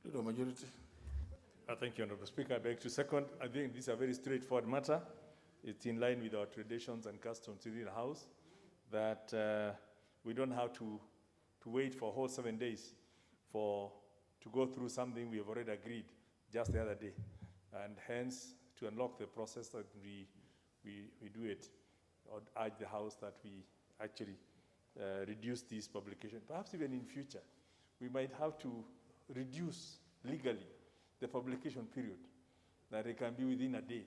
Leader Majority. Thank you, Honorable Speaker. I beg to second. I think this is a very straightforward matter. It's in line with our traditions and customs within the House that we don't have to wait for a whole 7 days to go through something we have already agreed just the other day. And hence, to unlock the process that we do it, I would urge the House that we actually reduce this publication. Perhaps even in future, we might have to reduce legally the publication period, that it can be within a day,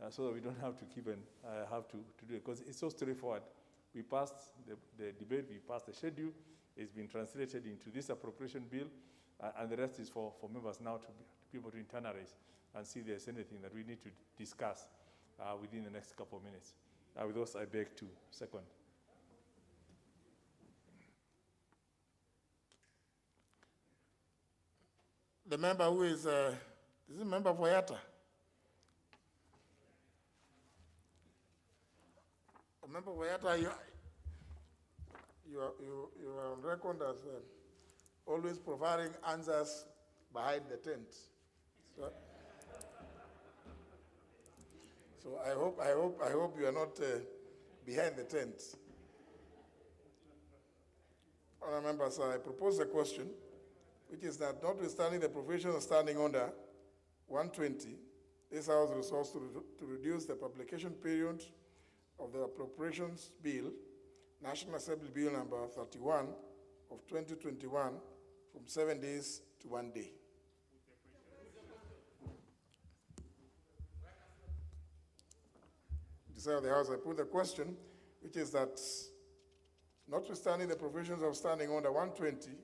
so that we don't have to keep and have to do it, because it's so straightforward. We passed the debate, we passed the schedule, it's been translated into this appropriation bill, and the rest is for members now to be able to internalize and see if there's anything that we need to discuss within the next couple of minutes. With those, I beg to second. The member who is a member for Yata? A member for Yata, you are on record as always providing answers behind the tent. So I hope you are not behind the tent. Honourable members, I propose a question, which is that notwithstanding the provision of standing order 120, this House resolves to reduce the publication period of the Appropriations Bill, National Assembly Bill number 31 of 2021, from 7 days to 1 day. Desire of the House, I put the question, which is that notwithstanding the provisions of standing order 120,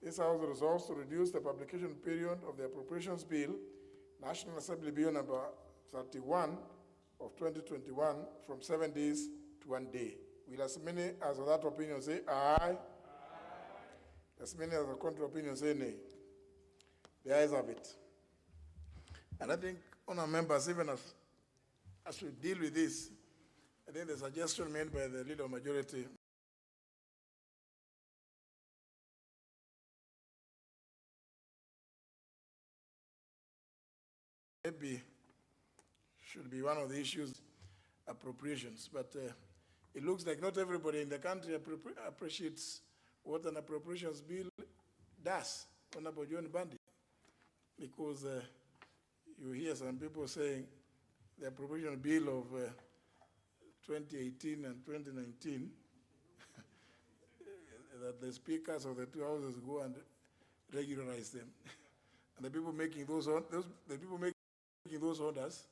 this House resolves to reduce the publication period of the Appropriations Bill, National Assembly Bill number 31 of 2021, from 7 days to 1 day. Will as many as of that opinion say aye? Aye. As many as of the contrary opinion say nay. The ayes have it. And I think, honourable members, even as we deal with this, I think the suggestion made by the Leader of Majority maybe should be one of the issues, appropriations. But it looks like not everybody in the country appreciates what an appropriations bill does, Honorable John Bandi, because you hear some people saying the appropriation bill of 2018 and 2019, that the speakers of the two houses go and regularize them. And the people making those orders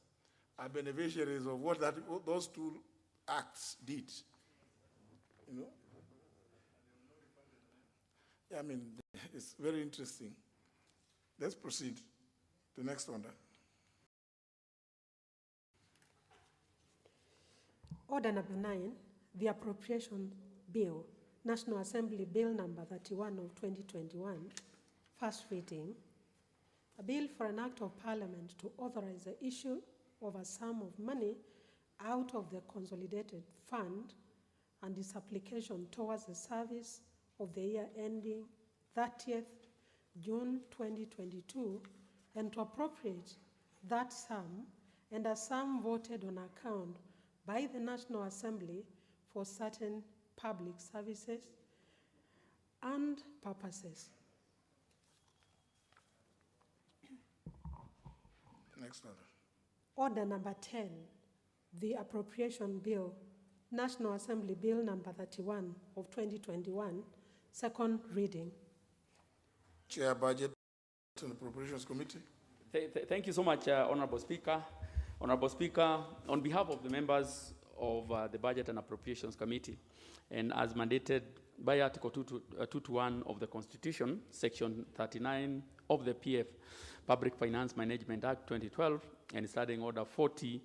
are beneficiaries of what those two acts did. You know? Yeah, I mean, it's very interesting. Let's proceed to the next order. Order number 9, the Appropriation Bill, National Assembly Bill number 31 of 2021, first reading. A bill for an act of parliament to authorize the issue of a sum of money out of the consolidated fund and its application towards the service of the year ending 30th June 2022, and to appropriate that sum and a sum voted on account by the National Assembly for certain public services and purposes. Next order. Order number 10, the Appropriation Bill, National Assembly Bill number 31 of 2021, second reading. Chair, Budget and Appropriations Committee. Thank you so much, Honorable Speaker. Honorable Speaker, on behalf of the members of the Budget and Appropriations Committee, and as mandated by Article 221 of the Constitution, Section 39 of the PF, Public Finance Management Act 2012, and Standing Order 40,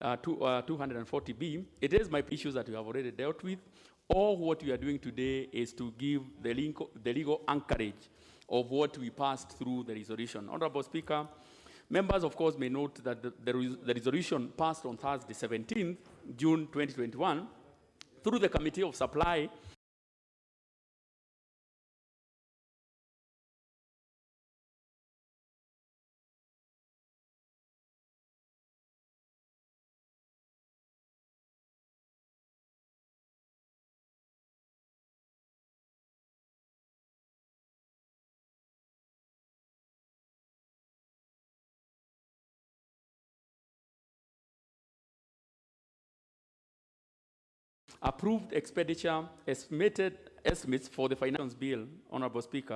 240B, it is my issues that you have already dealt with. All what we are doing today is to give the legal anchorage of what we passed through the resolution. Honorable Speaker, members, of course, may note that the resolution passed on Thursday, 17th June 2021, through the Committee of Supply approved expenditure estimates for the finance bill, Honorable Speaker.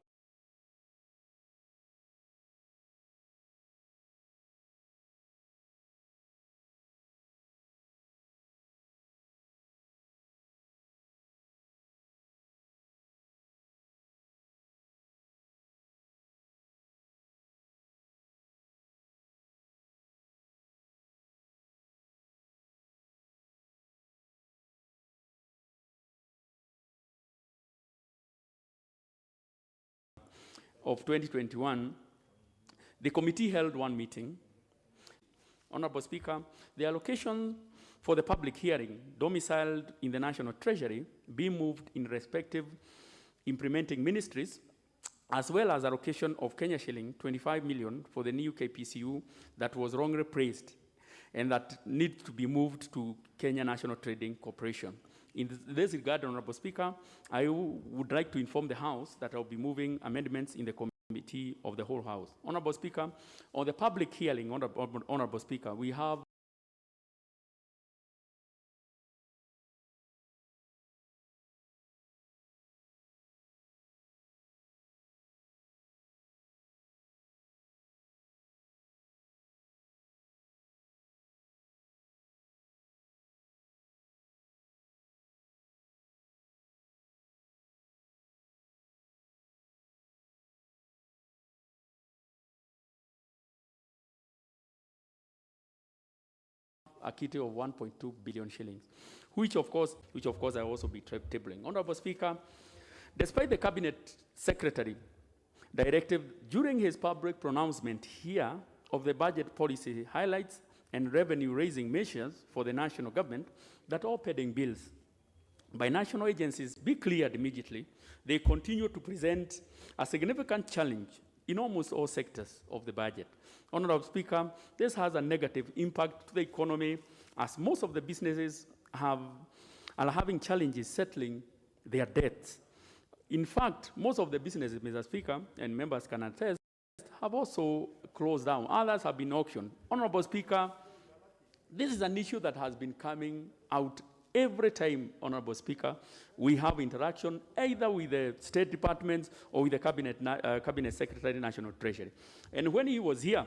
Of 2021, the committee held one meeting. Honorable Speaker, the allocation for the public hearing domiciled in the National Treasury be moved in respective implementing ministries, as well as allocation of Kenya shilling 25 million for the new KPCU that was wrongly praised and that needs to be moved to Kenya National Trading Corporation. In this regard, Honorable Speaker, I would like to inform the House that I will be moving amendments in the committee of the whole House. Honorable Speaker, on the public hearing, Honorable Speaker, we have a kitty of 1.2 billion shillings, which of course I also be tabling. Honorable Speaker, despite the Cabinet Secretary directive during his public pronouncement here of the budget policy highlights and revenue-raising measures for the national government, that all pending bills by national agencies be cleared immediately, they continue to present a significant challenge in almost all sectors of the budget. Honorable Speaker, this has a negative impact to the economy as most of the businesses are having challenges settling their debts. In fact, most of the businesses, Mr. Speaker, and members can attest, have also closed down. Others have been auctioned. Honorable Speaker, this is an issue that has been coming out every time, Honorable Speaker, we have interaction either with the State Departments or with the Cabinet Secretary, National Treasury. And when he was here,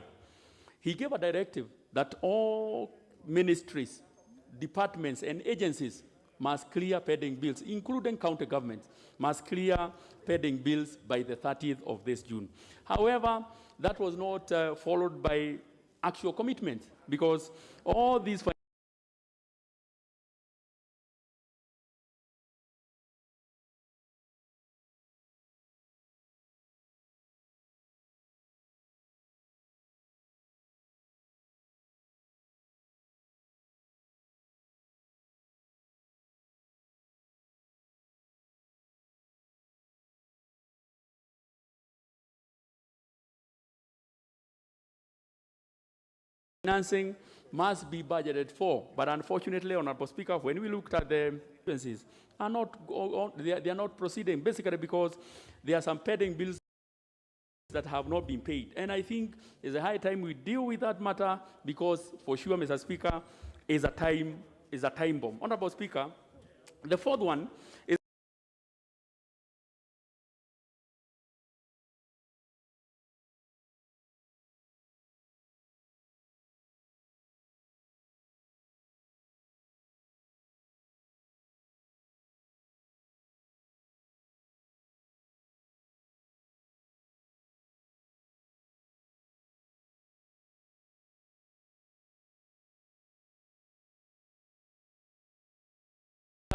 he gave a directive that all ministries, departments, and agencies must clear pending bills, including county governments, must clear pending bills by the 30th of this June. However, that was not followed by actual commitment, because all these financing must be budgeted for. But unfortunately, Honorable Speaker, when we looked at the expenses, they are not proceeding, basically because there are some pending bills that have not been paid. And I think it's a high time we deal with that matter, because for sure, Mr. Speaker, is a time bomb. Honorable Speaker, the fourth one is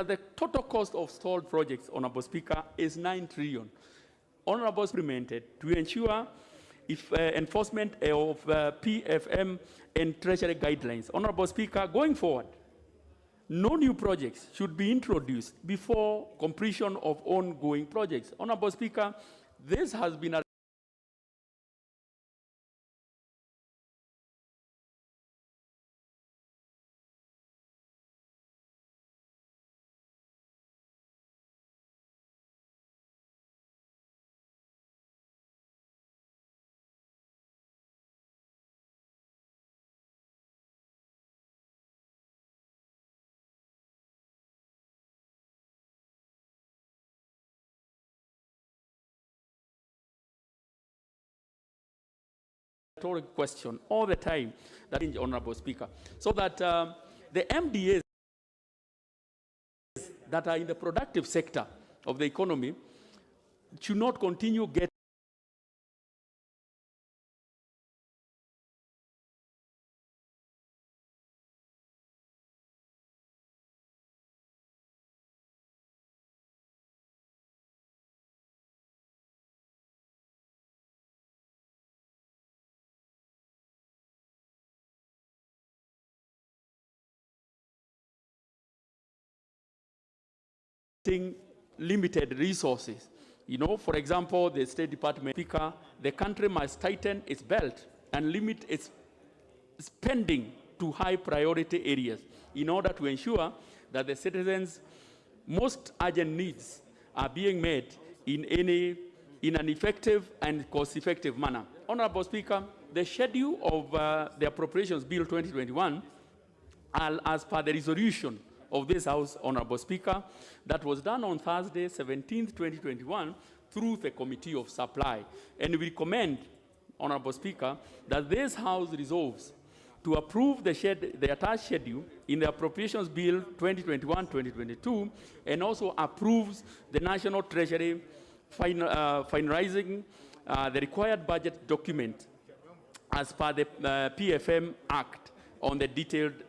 The total cost of stalled projects, Honorable Speaker, is 9 trillion. Honorable implemented to ensure enforcement of PFM and Treasury guidelines. Honorable Speaker, going forward, no new projects should be introduced before completion of ongoing projects. Honorable Speaker, this has been a rhetorical question all the time, that Honorable Speaker, so that the MDAs that are in the productive sector of the economy should not continue getting limited resources. You know, for example, the State Department Speaker, the country must tighten its belt and limit its spending to high priority areas in order to ensure that the citizens' most urgent needs are being met in an effective and cost-effective manner. Honorable Speaker, the schedule of the Appropriations Bill 2021, as per the resolution of this House, Honorable Speaker, that was done on Thursday, 17th, 2021, through the Committee of Supply. And we recommend, Honorable Speaker, that this House resolves to approve the attached schedule in the Appropriations Bill 2021-2022, and also approves the National Treasury finalizing the required budget document as per the PFM Act on the detailed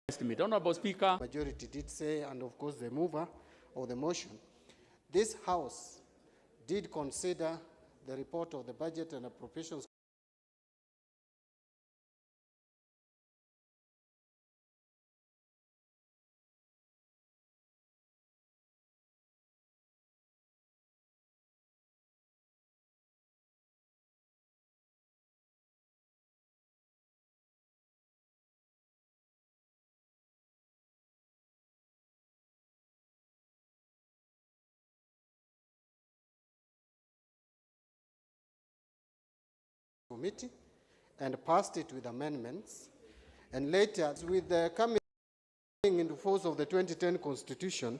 estimate. Honorable Speaker. Majority did say, and of course the mover of the motion, this House did consider the report of the Budget and Appropriations Committee and passed it with amendments, and later with the coming into force of the 2010 Constitution.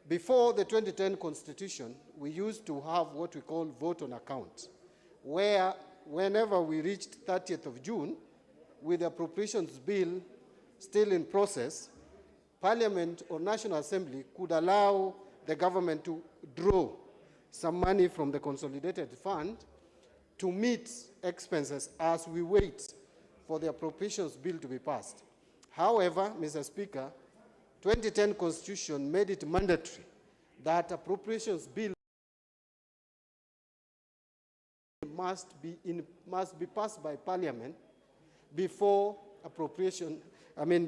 Before the 2010 Constitution, we used to have what we call vote on account, where whenever we reached 30th of June, with the Appropriations Bill still in process, Parliament or National Assembly could allow the government to draw some money from the Consolidated Fund to meet expenses as we wait for the Appropriations Bill to be passed. However, Mr. Speaker, 2010 Constitution made it mandatory that Appropriations Bill must be passed by Parliament before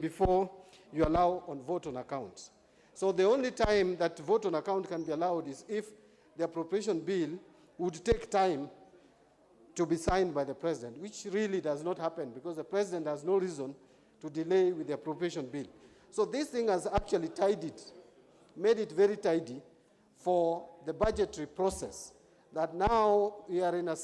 before you allow on vote on account. So the only time that vote on account can be allowed is if the Appropriation Bill would take time to be signed by the President, which really does not happen because the President has no reason to delay with the Appropriation Bill. So this thing has actually made it very tidy for the budgetary process, that now we are in a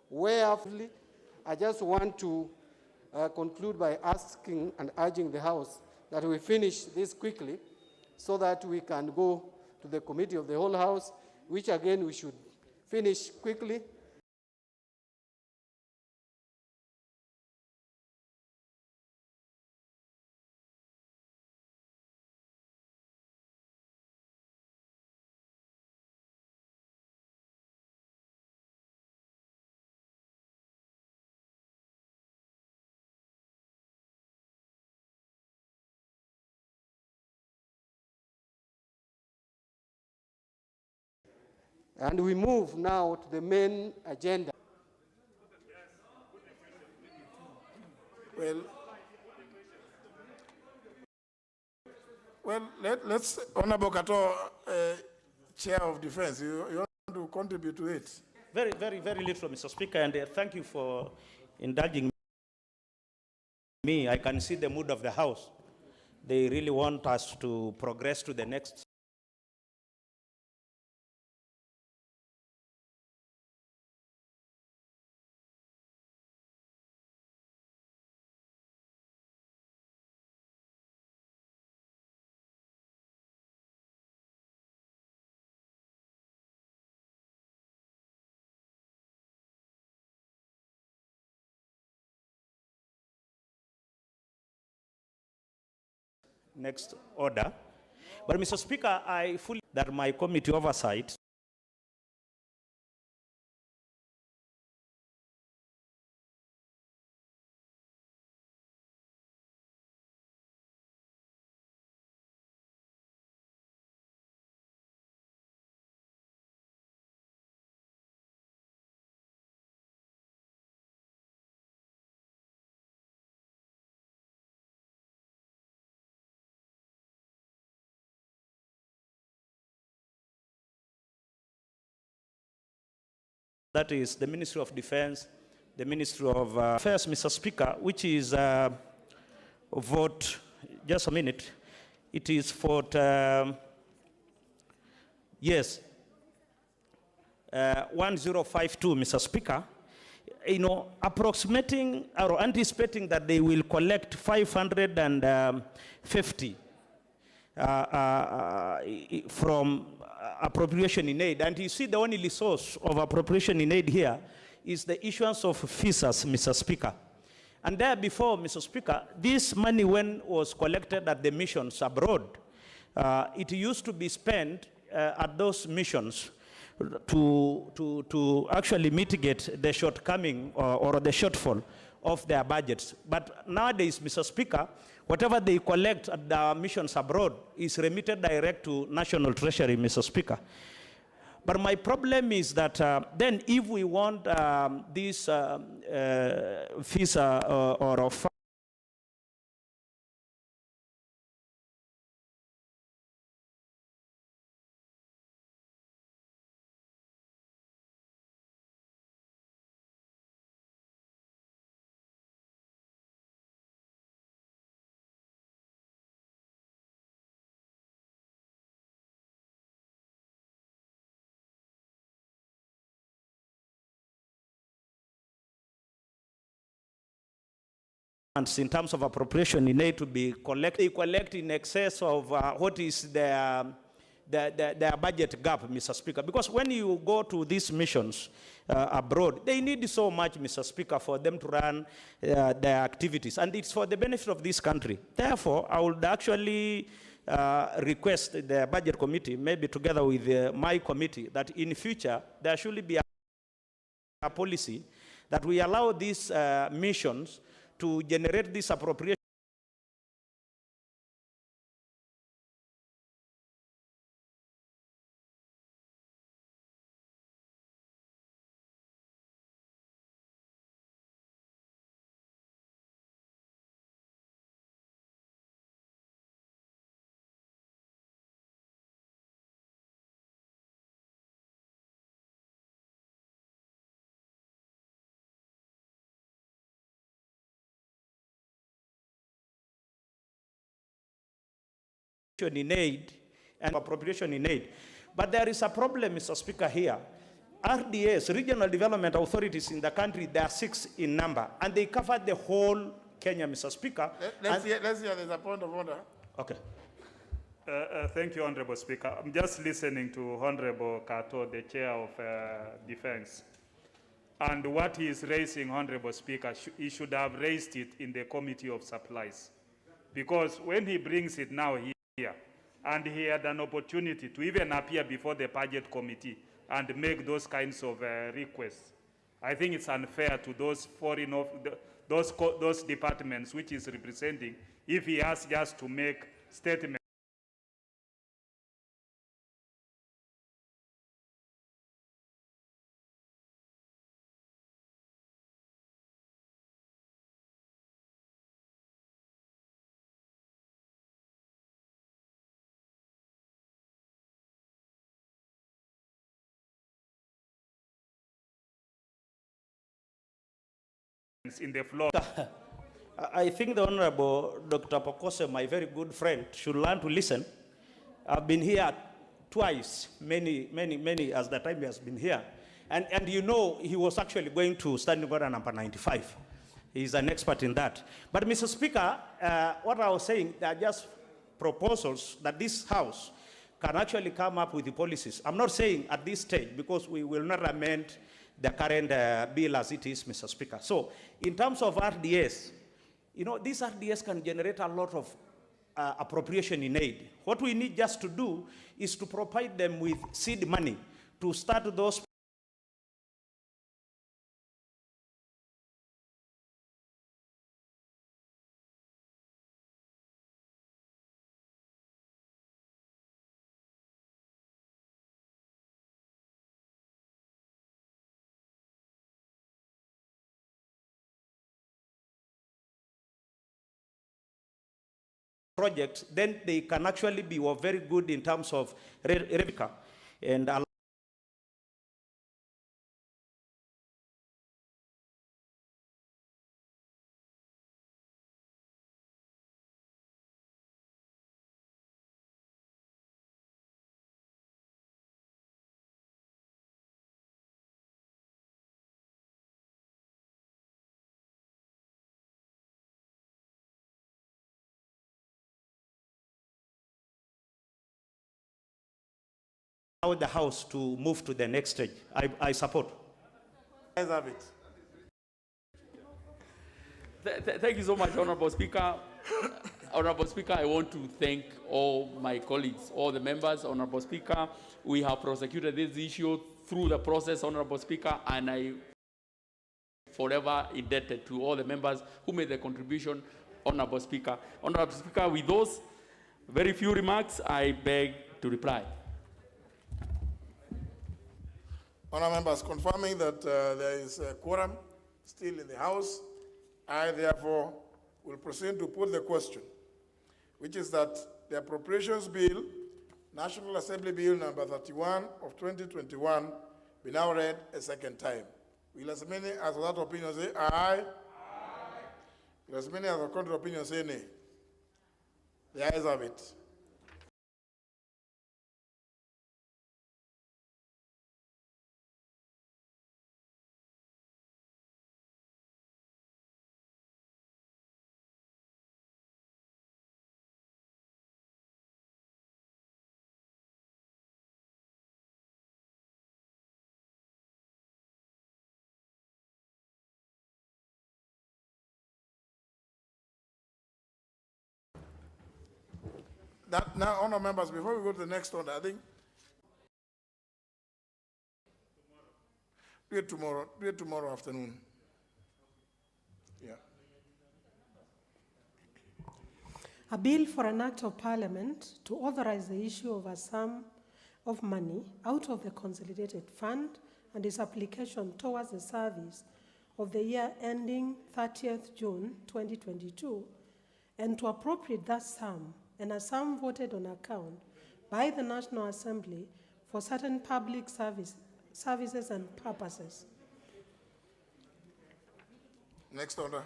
where I just want to conclude by asking and urging the House that we finish this quickly so that we can go to the Committee of the Whole House, which again we should finish quickly. And we move now to the main agenda. Well, let's, Honorable Kato, Chair of Defense, you want to contribute to it? Very, very, very little, Mr. Speaker, and thank you for indulging me. I can see the mood of the House. They really want us to progress to the next. Next order. But Mr. Speaker, I fully that my committee oversight that is the Ministry of Defense, the Ministry of Affairs, Mr. Speaker, which is vote, just a minute, it is for, yes, 1052, Mr. Speaker, approximating or anticipating that they will collect 550 from appropriation in aid. And you see the only source of appropriation in aid here is the issuance of visas, Mr. Speaker. And there before, Mr. Speaker, this money when was collected at the missions abroad, it used to be spent at those missions to actually mitigate the shortcoming or the shortfall of their budgets. But nowadays, Mr. Speaker, whatever they collect at the missions abroad is remitted direct to National Treasury, Mr. Speaker. But my problem is that then if we want this visa or in terms of appropriation in aid to be collected, they collect in excess of what is their budget gap, Mr. Speaker. Because when you go to these missions abroad, they need so much, Mr. Speaker, for them to run their activities. And it's for the benefit of this country. Therefore, I would actually request the Budget Committee, maybe together with my committee, that in future, there should be a policy that we allow these missions to generate this appropriation in aid and appropriation in aid. But there is a problem, Mr. Speaker, here. RDAs, regional development authorities in the country, there are 6 in number, and they cover the whole Kenya, Mr. Speaker. Let's hear, there's a point of order. Okay. Thank you, Honorable Speaker. I'm just listening to Honorable Kato, the Chair of Defense. And what he is raising, Honorable Speaker, he should have raised it in the Committee of Supplies. Because when he brings it now here, and he had an opportunity to even appear before the Budget Committee and make those kinds of requests, I think it's unfair to those those departments which is representing, if he has just to make statements. In the floor. I think the Honorable Dr. Pokose, my very good friend, should learn to listen. I've been here twice, many, as the time he has been here. And you know, he was actually going to standing order number 95. He's an expert in that. But Mr. Speaker, what I was saying, there are just proposals that this House can actually come up with the policies. I'm not saying at this stage, because we will not amend the current bill as it is, Mr. Speaker. So in terms of RDS, you know, these RDS can generate a lot of appropriation in aid. What we need just to do is to provide them with seed money to start those projects, then they can actually be very good in terms of revenue. And allow the House to move to the next stage. I support. Let's have it. Thank you so much, Honorable Speaker. Honorable Speaker, I want to thank all my colleagues, all the members. Honorable Speaker, we have prosecuted this issue through the process, Honorable Speaker, and I forever indebted to all the members who made the contribution, Honorable Speaker. Honorable Speaker, with those very few remarks, I beg to reply. Honourable members, confirming that there is a quorum still in the House, I therefore will proceed to put the question, which is that the Appropriations Bill, National Assembly Bill number 31 of 2021, be now read a second time. Will as many as that opinion say aye? Aye. Will as many as the contrary opinion say nay? The ayes have it. That, now, honourable members, before we go to the next order, I think do it tomorrow afternoon. Yeah. A bill for an act of parliament to authorize the issue of a sum of money out of the consolidated fund and its application towards the service of the year ending 30th June 2022, and to appropriate that sum and a sum voted on account by the National Assembly for certain public services and purposes. Next order.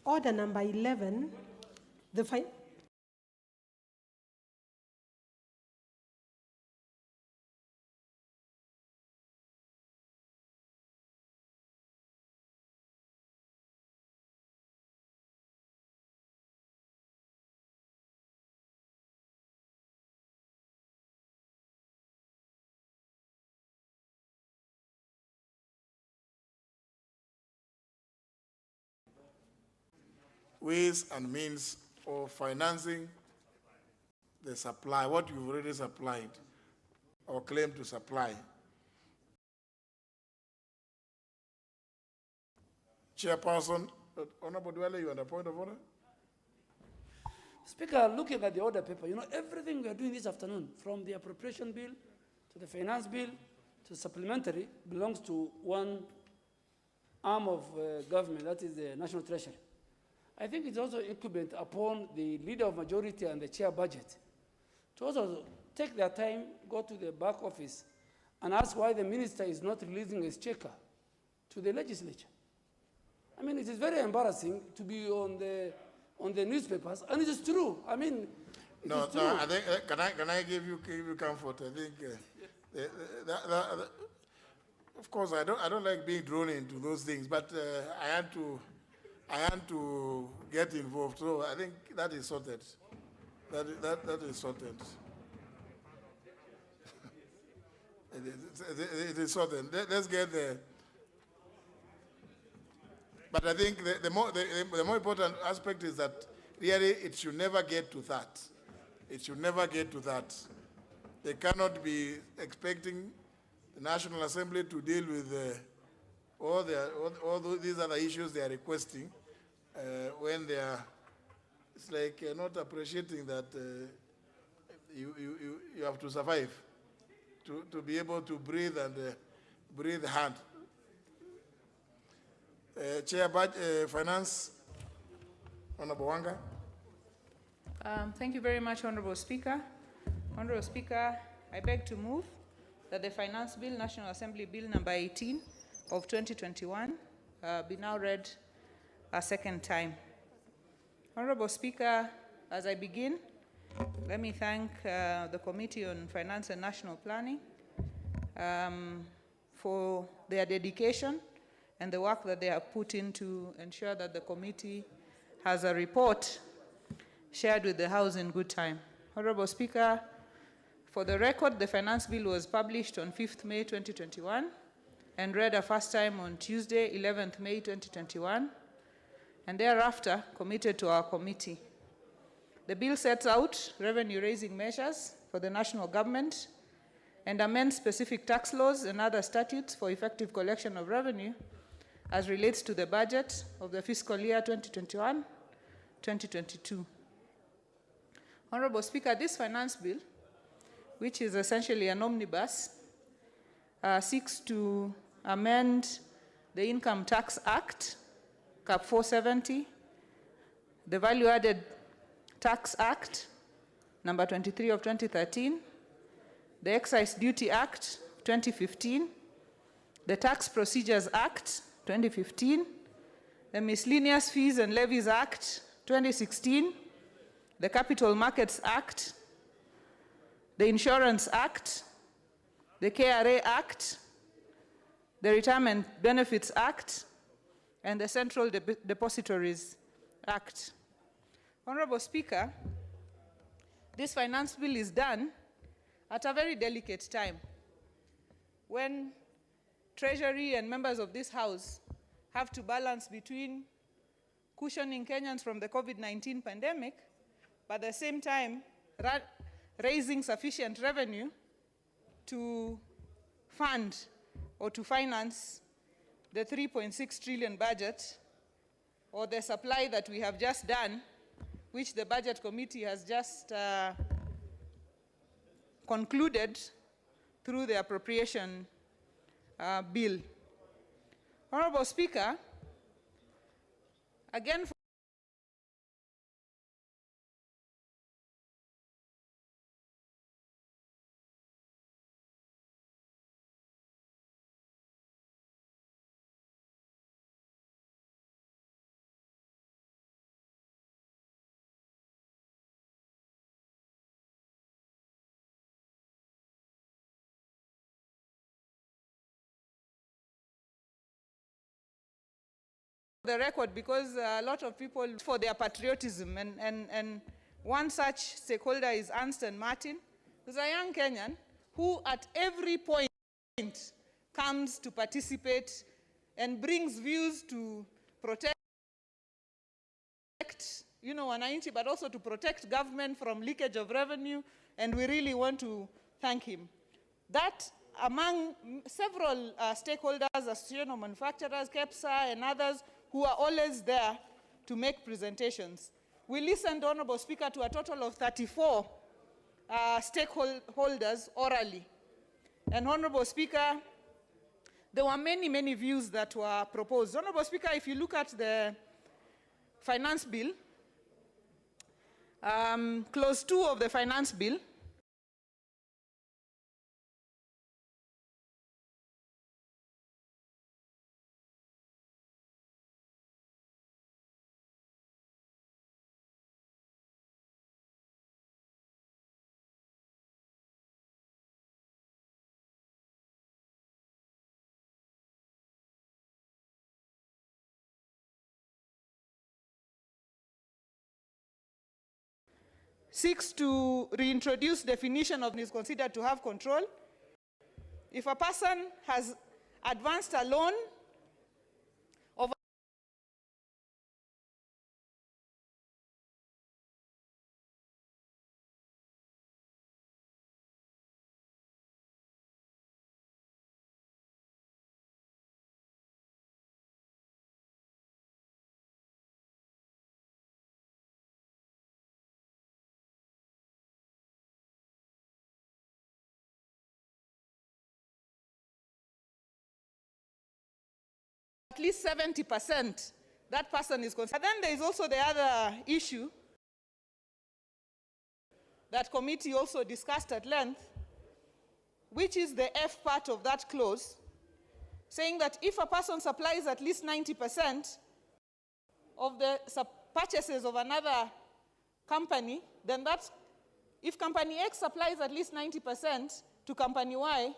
Order number 11, the ways and means of financing the supply, what you've already supplied or claim to supply. Chairperson, Honorable Dwele, you on the point of order? Speaker, looking at the order paper, you know, everything we are doing this afternoon, from the appropriation bill to the finance bill to the supplementary, belongs to one arm of government, that is the National Treasury. I think it's also incumbent upon the leader of majority and the chair budget to also take their time, go to the back office, and ask why the minister is not releasing his checker to the legislature. I mean, it is very embarrassing to be on the newspapers, and it is true. I mean, no, I think, can I give you comfort? I think, of course, I don't like being drawn into those things, but I had to get involved, so I think that is sorted. That is sorted. It is sorted. Let's get there. But I think the more important aspect is that really it should never get to that. It should never get to that. They cannot be expecting the National Assembly to deal with all these other issues they are requesting when they are, it's like not appreciating that you have to survive to be able to breathe and breathe hard. Chair Finance, Honorable Wanga. Thank you very much, Honorable Speaker. Honorable Speaker, I beg to move that the Finance Bill, National Assembly Bill number 18 of 2021, be now read a second time. Honorable Speaker, as I begin, let me thank the Committee on Finance and National Planning for their dedication and the work that they have put in to ensure that the committee has a report shared with the House in good time. Honorable Speaker, for the record, the Finance Bill was published on 5th May 2021 and read a first time on Tuesday, 11th May 2021, and thereafter committed to our committee. The bill sets out revenue-raising measures for the national government and amends specific tax laws and other statutes for effective collection of revenue as relates to the budget of the fiscal year 2021-2022. Honorable Speaker, this finance bill, which is essentially an omnibus, seeks to amend the Income Tax Act, Cap 470, the Value Added Tax Act, number 23 of 2013, the Excise Duty Act, 2015, the Tax Procedures Act, 2015, the Miscellaneous Fees and Levies Act, 2016, the Capital Markets Act, the Insurance Act, the KRA Act, the Retirement Benefits Act, and the Central Depositories Act. Honorable Speaker, this finance bill is done at a very delicate time when Treasury and members of this House have to balance between cushioning Kenyans from the COVID-19 pandemic, but at the same time raising sufficient revenue to fund or to finance the 3.6 trillion budget or the supply that we have just done, which the Budget Committee has just concluded through the appropriation bill. Honorable Speaker, again, the record, because a lot of people for their patriotism, and one such stakeholder is Ernst & Martin, who's a young Kenyan who at every point comes to participate and brings views to protect wananchi, but also to protect government from leakage of revenue, and we really want to thank him. That, among several stakeholders, Association of Manufacturers, KEPSA, and others who are always there to make presentations. We listened, Honorable Speaker, to a total of 34 stakeholders orally. And Honorable Speaker, there were many, many views that were proposed. Honorable Speaker, if you look at the finance bill, clause 2 of the finance bill, seeks to reintroduce definition of is considered to have control. If a person has advanced a loan of at least 70%, that person is considered. Then there is also the other issue that committee also discussed at length, which is the F part of that clause, saying that if a person supplies at least 90% of the purchases of another company, then that's, if company X supplies at least 90% to company Y,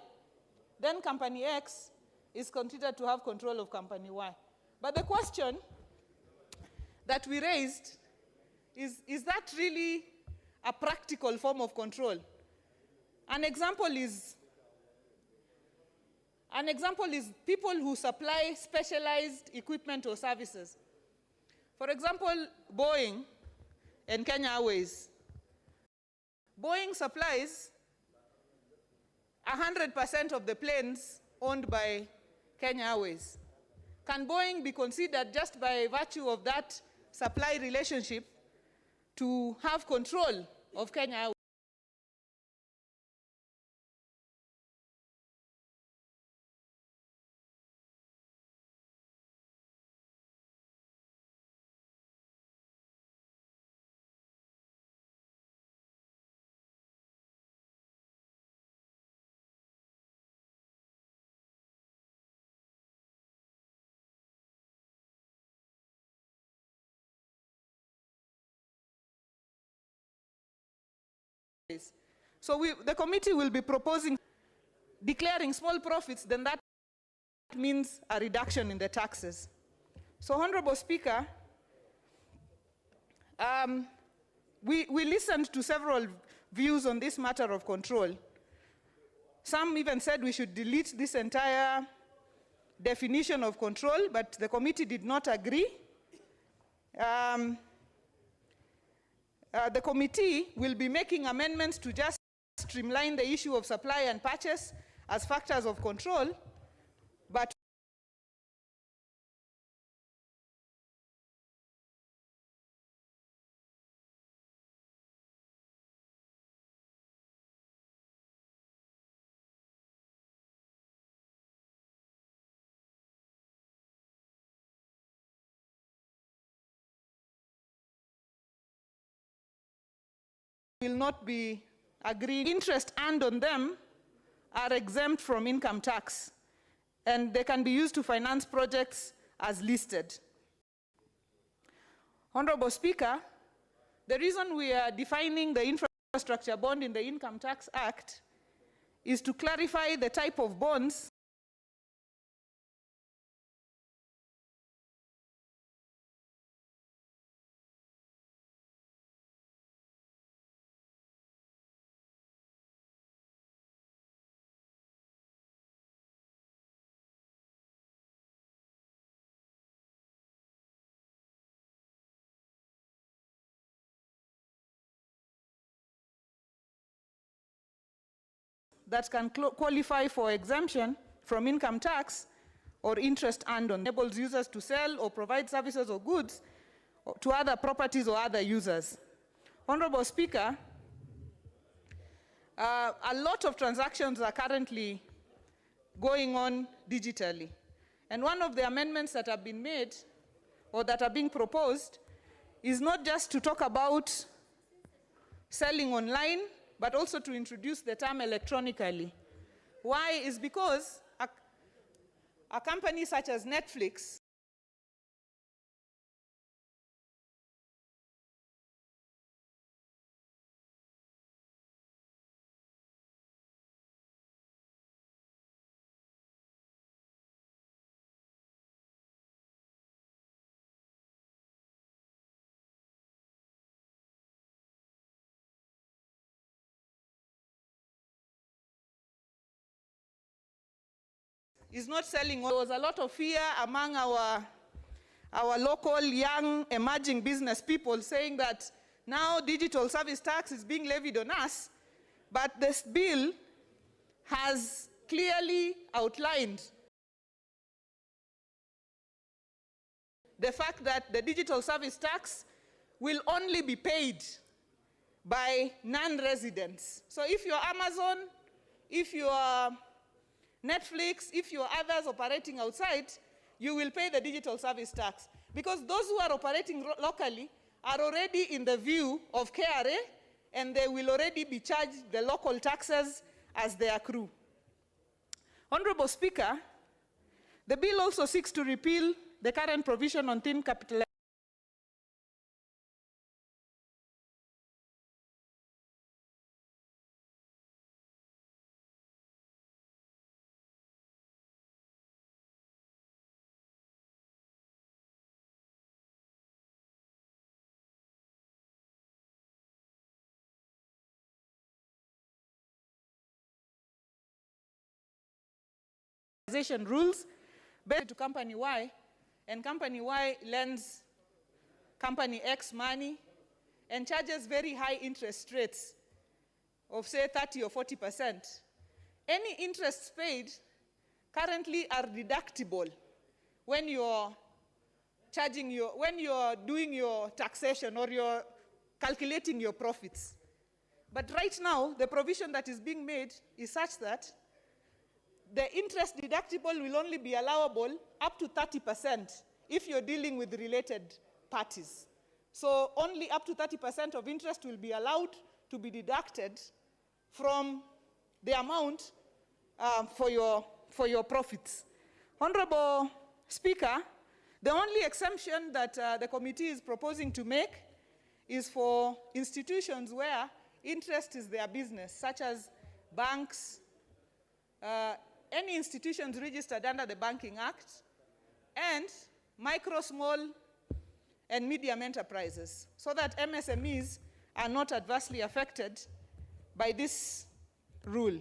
then company X is considered to have control of company Y. But the question that we raised is that really a practical form of control? An example is people who supply specialized equipment or services. For example, Boeing and Kenya Airways. Boeing supplies 100% of the planes owned by Kenya Airways. Can Boeing be considered, just by virtue of that supply relationship, to have control of Kenya Airways? So the committee will be proposing declaring small profits, then that means a reduction in the taxes. So, Honorable Speaker, we listened to several views on this matter of control. Some even said we should delete this entire definition of control, but the committee did not agree. The committee will be making amendments to just streamline the issue of supply and purchase as factors of control, but will not be agreed. Interest earned on them are exempt from income tax, and they can be used to finance projects as listed. Honorable Speaker, the reason we are defining the infrastructure bond in the Income Tax Act is to clarify the type of bonds that can qualify for exemption from income tax or interest earned on enables users to sell or provide services or goods to other properties or other users. Honorable Speaker, a lot of transactions are currently going on digitally. And one of the amendments that have been made or that are being proposed is not just to talk about selling online, but also to introduce the term electronically. Why? Is because a company such as Netflix is not selling. There was a lot of fear among our local young emerging business people saying that now digital service tax is being levied on us, but this bill has clearly outlined the fact that the digital service tax will only be paid by non-residents. So if you're Amazon, if you're Netflix, if you're others operating outside, you will pay the digital service tax. Because those who are operating locally are already in the view of KRA, and they will already be charged the local taxes as they accrue. Honorable Speaker, the bill also seeks to repeal the current provision on thin capitalization rules based to company Y, and company Y lends company X money and charges very high interest rates of say 30 or 40%. Any interests paid currently are deductible when you're when you're doing your taxation or you're calculating your profits. But right now, the provision that is being made is such that the interest deductible will only be allowable up to 30% if you're dealing with related parties. So only up to 30% of interest will be allowed to be deducted from the amount for your profits. Honorable Speaker, the only exemption that the committee is proposing to make is for institutions where interest is their business, such as banks, any institutions registered under the Banking Act, and micro, small, and medium enterprises, so that MSMEs are not adversely affected by this rule.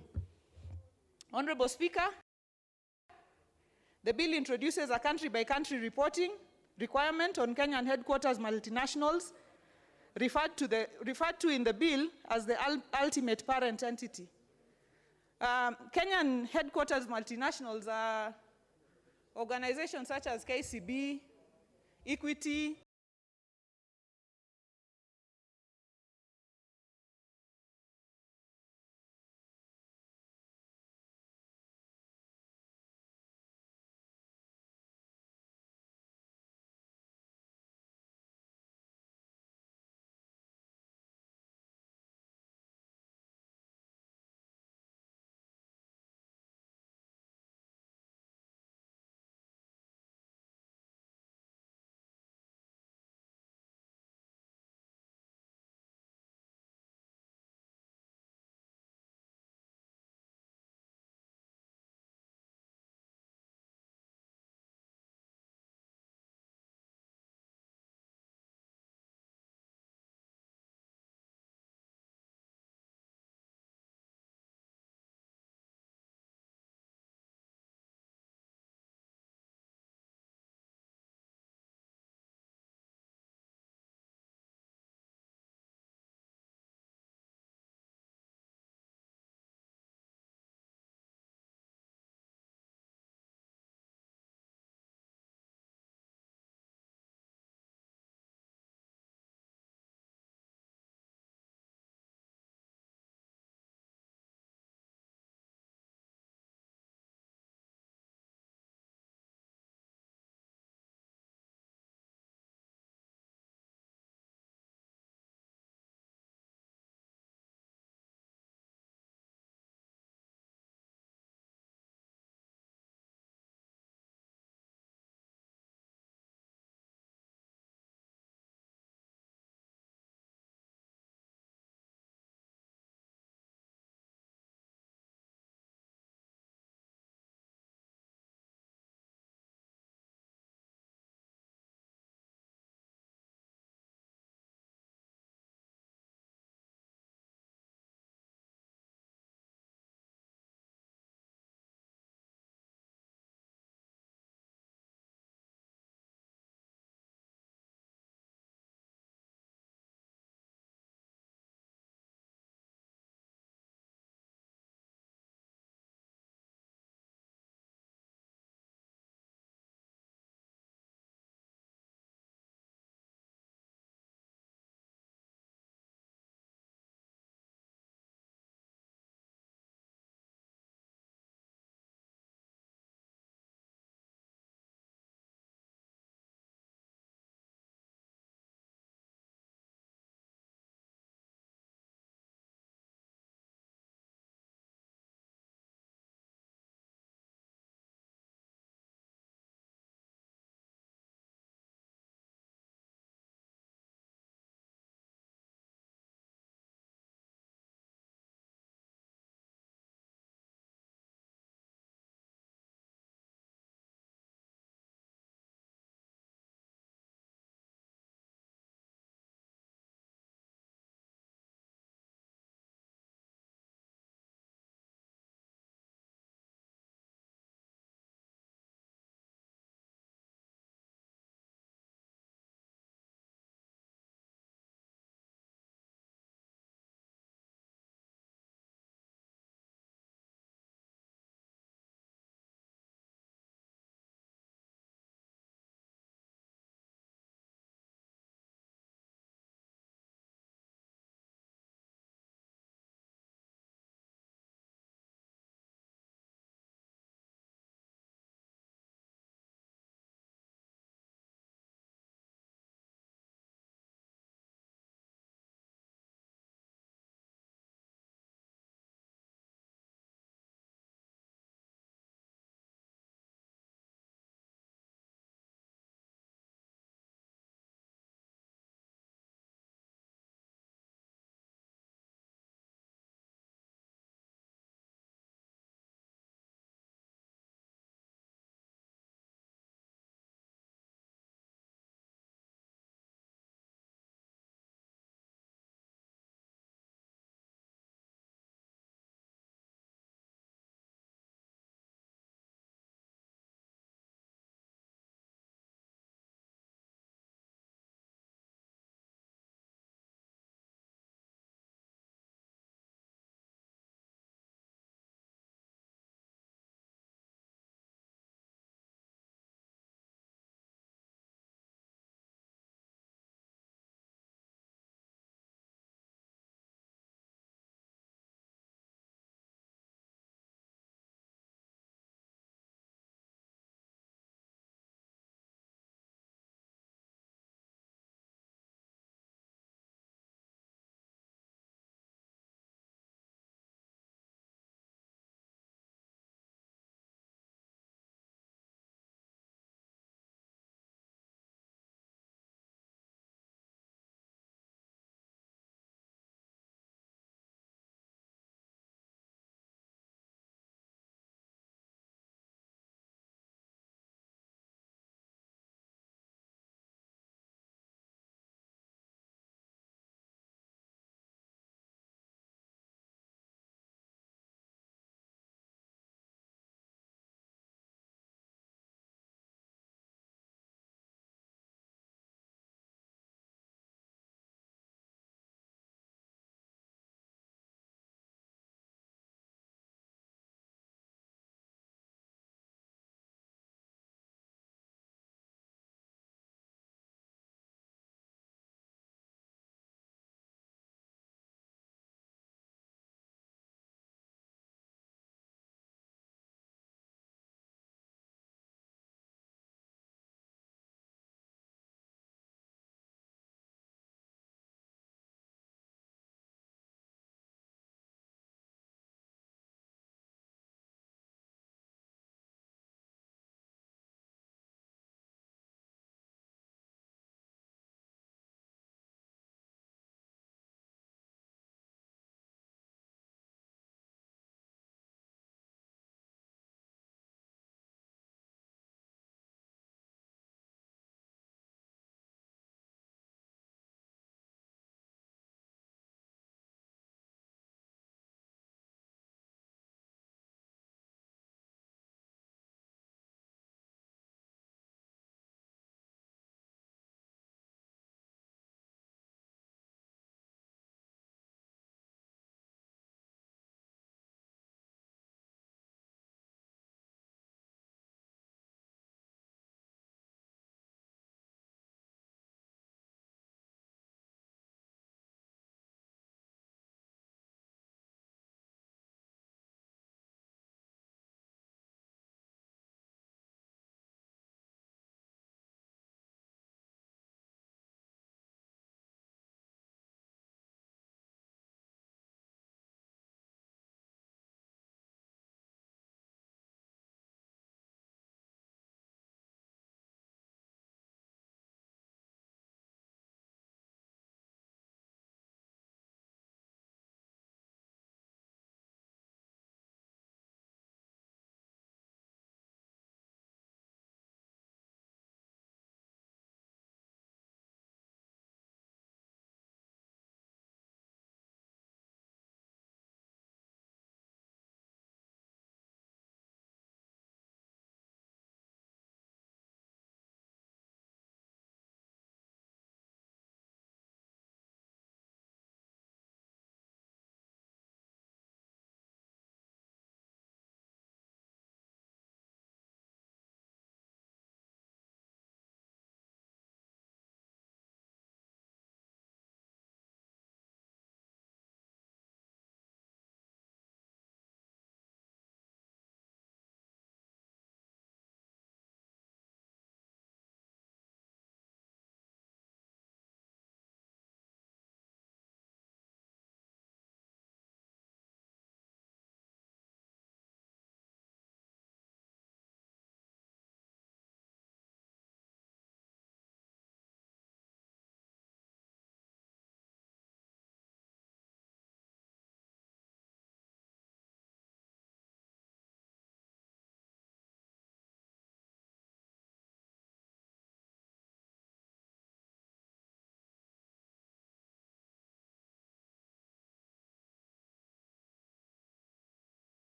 Honorable Speaker, the bill introduces a country-by-country reporting requirement on Kenyan headquarters multinationals, referred to in the bill as the ultimate parent entity. Kenyan headquarters multinationals are organizations such as KCB, Equity,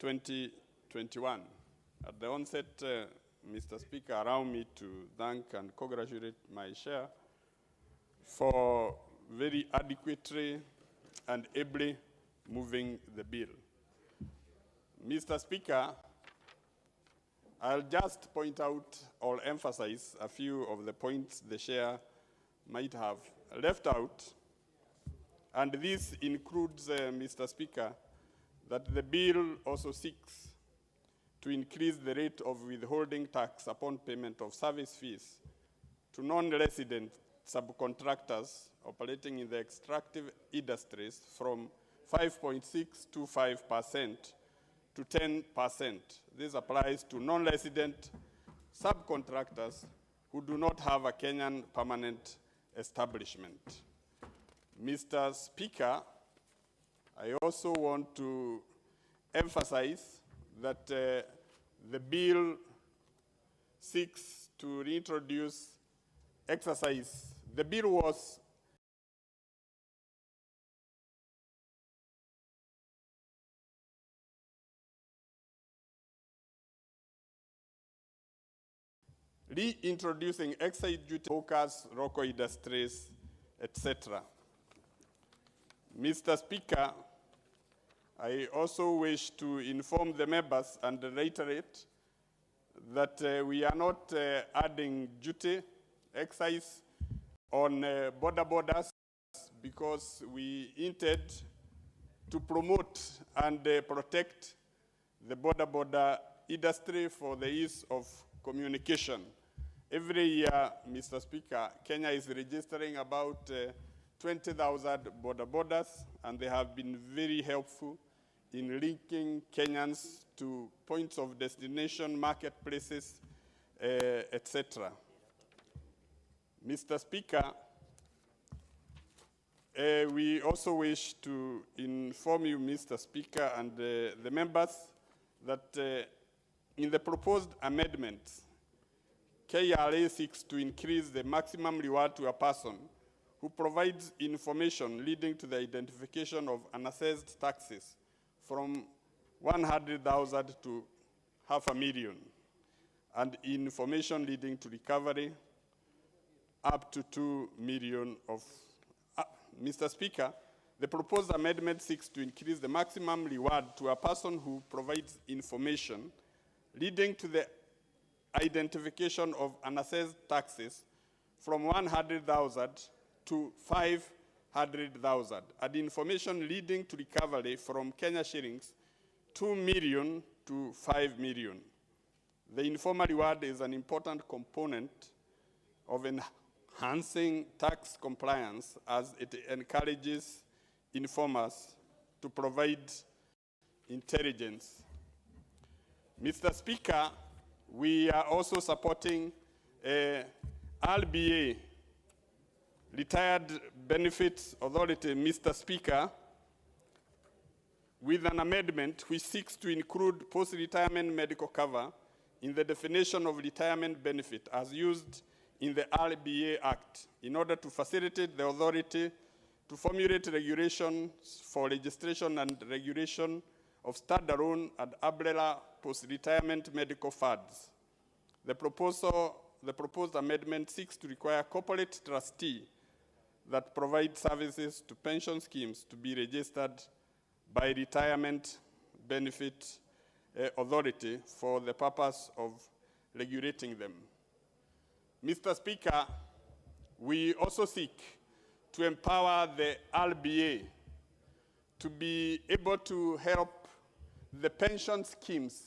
2021. At the onset, Mr. Speaker, allow me to thank and congratulate my chair for very adequately and ably moving the bill. Mr. Speaker, I'll just point out or emphasize a few of the points the chair might have left out. And this includes, Mr. Speaker, that the bill also seeks to increase the rate of withholding tax upon payment of service fees to non-resident subcontractors operating in the extractive industries from 5.625% to 10%. This applies to non-resident subcontractors who do not have a Kenyan permanent establishment. Mr. Speaker, I also want to emphasize that the bill seeks to reintroduce exercise. The bill was reintroducing excise duty, focus, local industries, etc. Mr. Speaker, I also wish to inform the members and reiterate that we are not adding duty, excise on borders because we intend to promote and protect the border industry for the ease of communication. Every year, Mr. Speaker, Kenya is registering about 20,000 borders, and they have been very helpful in linking Kenyans to points of destination, marketplaces, etc. Mr. Speaker, we also wish to inform you, Mr. Speaker, and the members that in the proposed amendments, KRA seeks to increase the maximum reward to a person who provides information leading to the identification of unassessed taxes from 100,000 to 500,000, and information leading to recovery up to 2 million of. Mr. Speaker, the proposed amendment seeks to increase the maximum reward to a person who provides information leading to the identification of unassessed taxes from 100,000 to 500,000, and information leading to recovery from Kenya shillings 2 million to 5 million. The informal reward is an important component of enhancing tax compliance, as it encourages informers to provide intelligence. Mr. Speaker, we are also supporting RBA, Retired Benefits Authority, Mr. Speaker, with an amendment which seeks to include post-retirement medical cover in the definition of retirement benefit as used in the RBA Act, in order to facilitate the authority to formulate regulations for registration and regulation of standalone and umbrella post-retirement medical funds. The proposed amendment seeks to require corporate trustee that provide services to pension schemes to be registered by Retirement Benefit Authority for the purpose of regulating them. Mr. Speaker, we also seek to empower the RBA to be able to help the pension schemes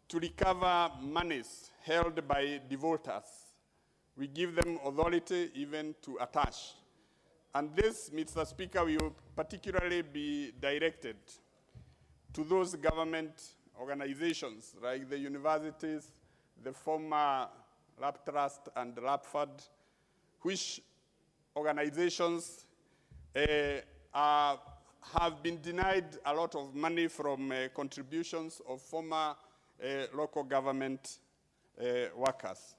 to recover monies held by defaulters. We give them authority even to attach. And this, Mr. Speaker, will particularly be directed to those government organizations, like the universities, the former Lab Trust and Lab Fund, which organizations have been denied a lot of money from contributions of former local government workers.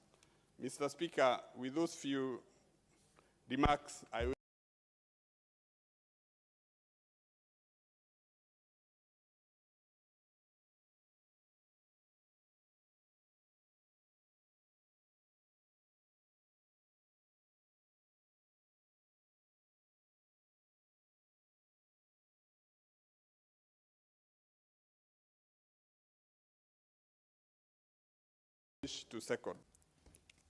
Mr. Speaker, with those few remarks, I will wish to second.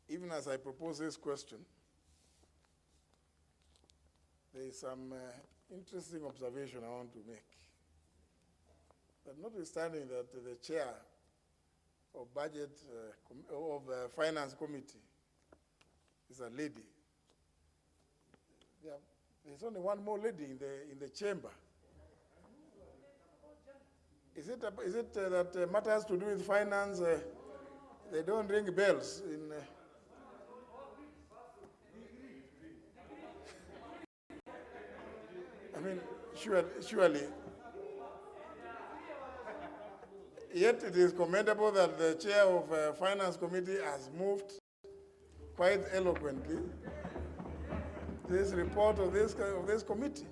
Even as I propose this question, there is some interesting observation I want to make. But notwithstanding that the chair of Finance Committee is a lady, there's only one more lady in the chamber. Is it that matters to do with finance? They don't ring bells in. I mean, surely. Yet it is commendable that the chair of Finance Committee has moved quite eloquently this report of this committee.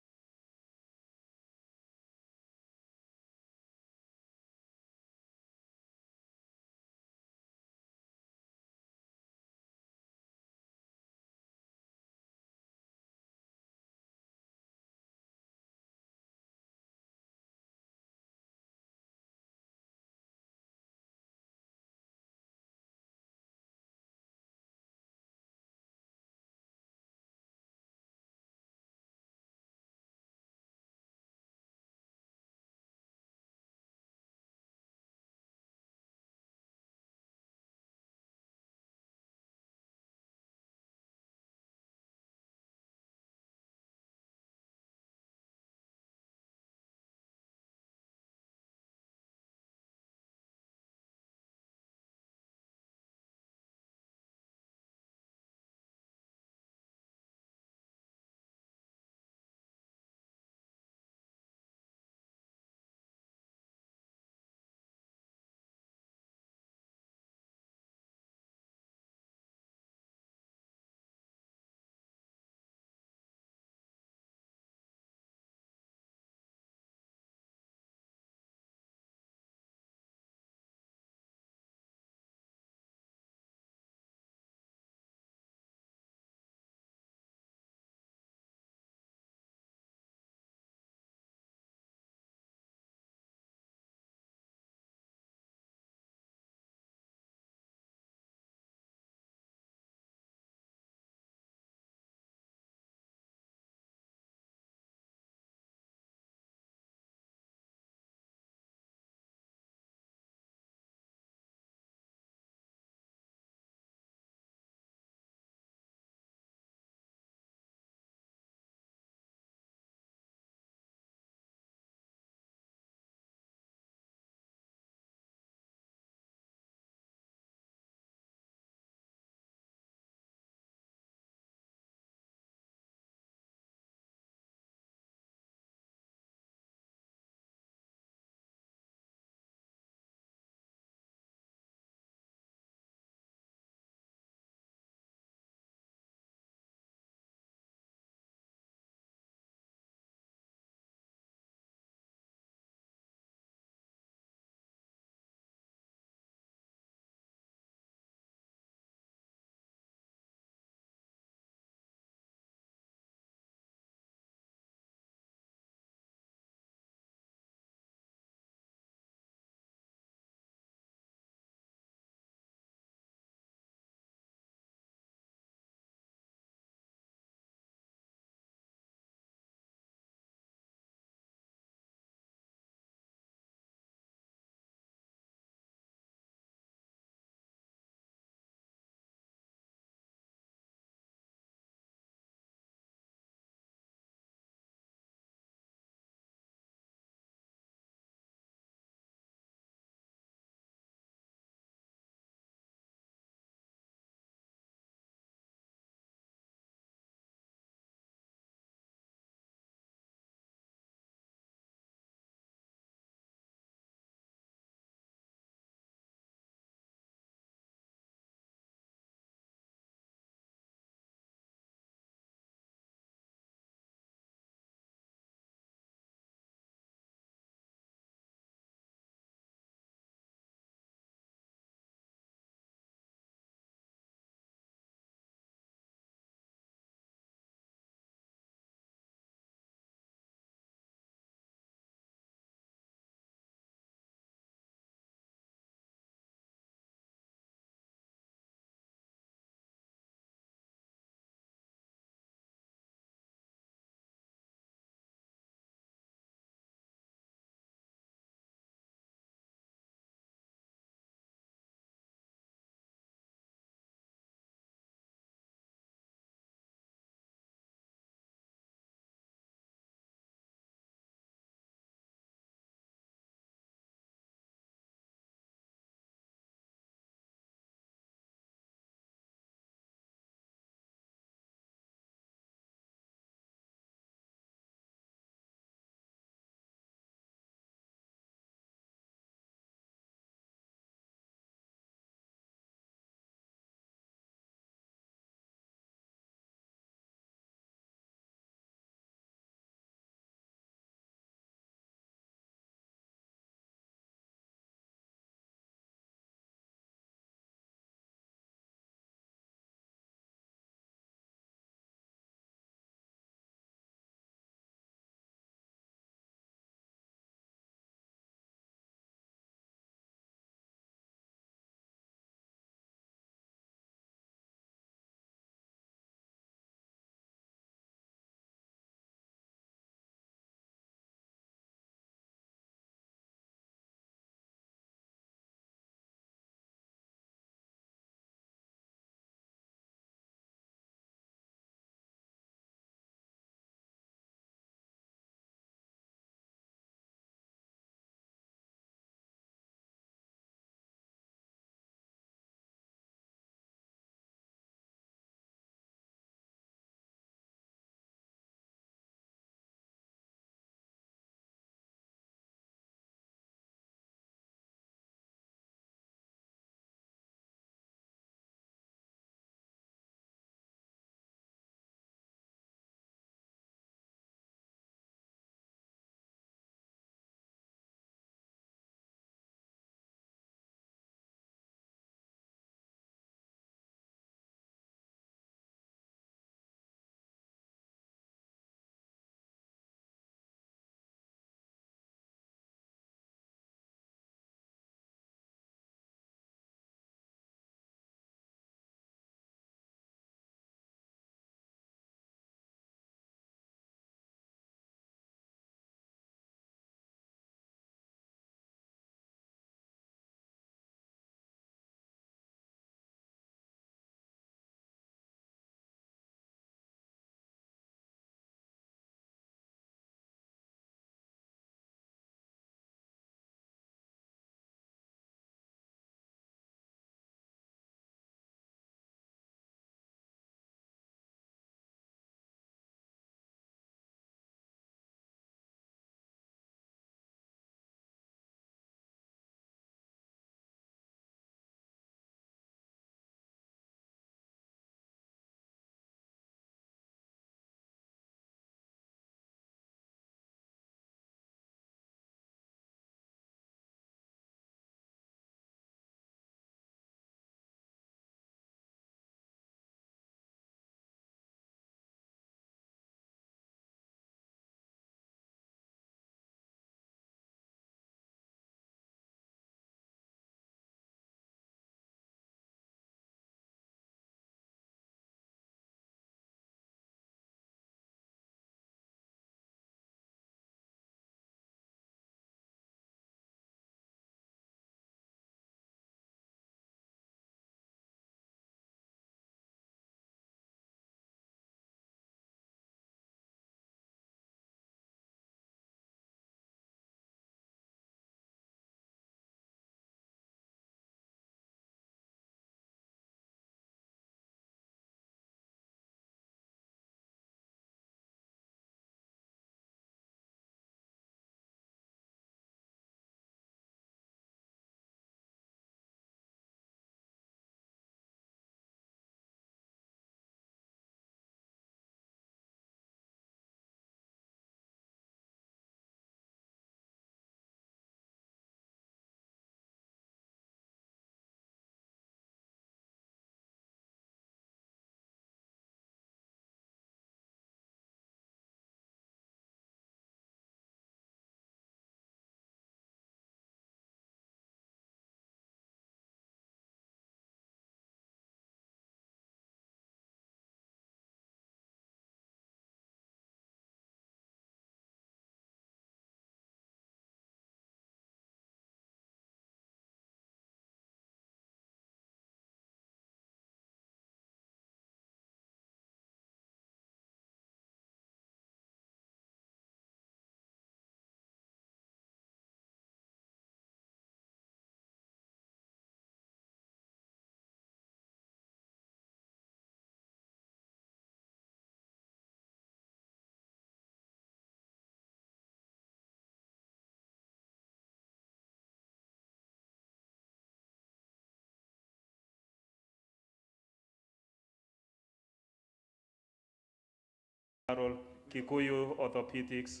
Kikuyu Orthopedics,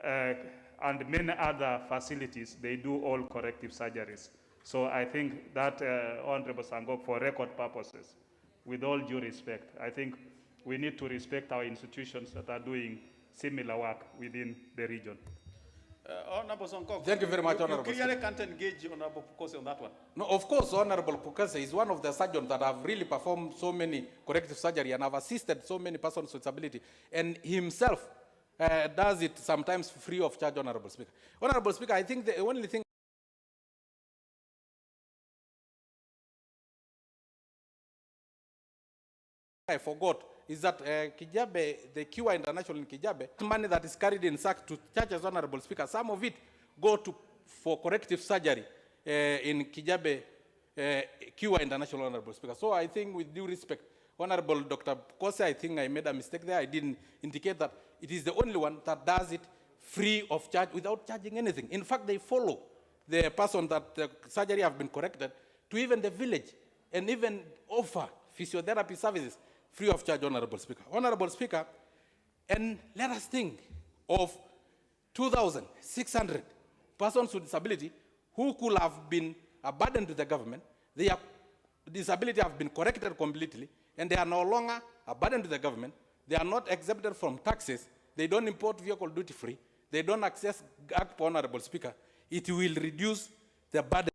and many other facilities, they do all corrective surgeries. So I think that, Honorable Sangok, for record purposes, with all due respect, I think we need to respect our institutions that are doing similar work within the region. Honorable Songkok, Thank you very much, Honorable You clearly can't engage Honorable Pukose on that one. No, of course, Honorable Pukase is one of the surgeons that have really performed so many corrective surgery and have assisted so many persons with disability. And himself does it sometimes free of charge, Honorable Speaker. Honorable Speaker, I think the only thing I forgot is that Kijabe, the QA International in Kijabe, money that is carried in sack to churches, Honorable Speaker, some of it go to for corrective surgery in Kijabe QA International, Honorable Speaker. So I think with due respect, Honorable Dr. Kose, I think I made a mistake there. I didn't indicate that it is the only one that does it free of charge without charging anything. In fact, they follow the person that the surgery have been corrected to even the village and even offer physiotherapy services free of charge, Honorable Speaker. Honorable Speaker, and let us think of 2,600 persons with disability who could have been a burden to the government. Their disability have been corrected completely, and they are no longer a burden to the government. They are not exempted from taxes. They don't import vehicle duty free. They don't access GACP, Honorable Speaker. It will reduce the burden.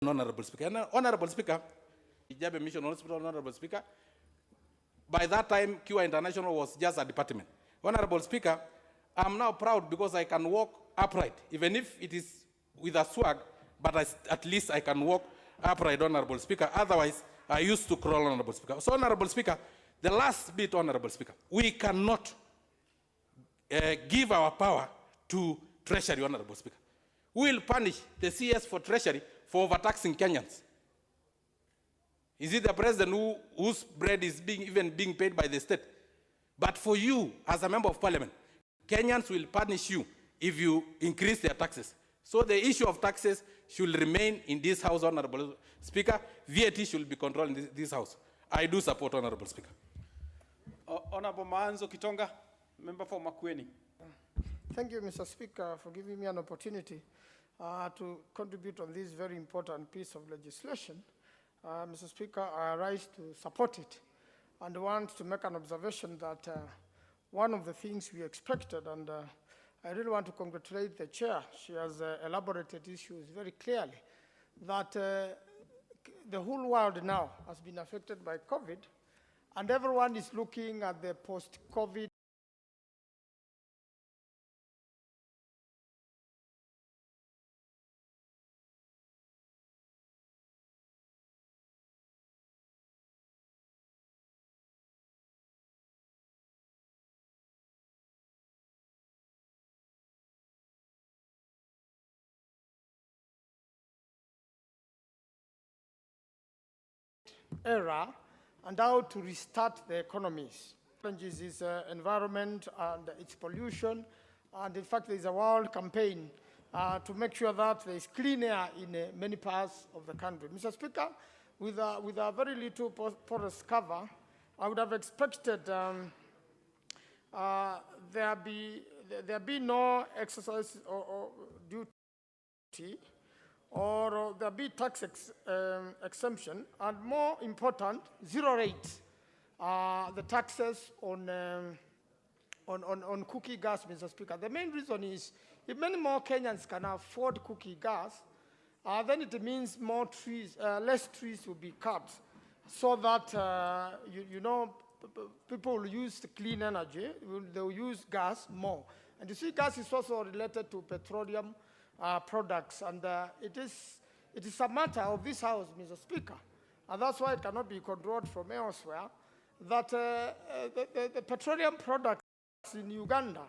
Honorable Speaker. And, Honorable Speaker, Ijabe Mission Hospital, Honorable Speaker, by that time, QA International was just a department. Honorable Speaker, I'm now proud because I can walk upright, even if it is with a swag, but at least I can walk upright, Honorable Speaker. Otherwise, I used to crawl, Honorable Speaker. So, Honorable Speaker, the last bit, Honorable Speaker, we cannot give our power to Treasury, Honorable Speaker. We will punish the CS for Treasury for overtaxing Kenyans. Is it the president whose bread is even being paid by the state? But for you, as a member of parliament, Kenyans will punish you if you increase their taxes. So the issue of taxes should remain in this house, Honorable Speaker. VAT should be controlled in this house. I do support, Honorable Speaker. Honorable Maanzo Kitonga, member for Makueni. Thank you, Mr. Speaker, for giving me an opportunity to contribute on this very important piece of legislation. Mr. Speaker, I rise to support it and want to make an observation that one of the things we expected, and I really want to congratulate the chair, she has elaborated issues very clearly, that the whole world now has been affected by COVID, and everyone is looking at the post-COVID era and how to restart the economies. Challenges is environment and its pollution, and in fact there is a world campaign to make sure that there is clean air in many parts of the country. Mr. Speaker, with a very little porous cover, I would have expected there be no exercise or duty, or there be tax exemption, and more important, zero rate, the taxes on cookie gas, Mr. Speaker. The main reason is if many more Kenyans can afford cookie gas, then it means more trees, less trees will be cut, so that people will use clean energy, they will use gas more. And you see, gas is also related to petroleum products, and it is a matter of this house, Mr. Speaker, and that's why it cannot be controlled from elsewhere, that the petroleum products in Uganda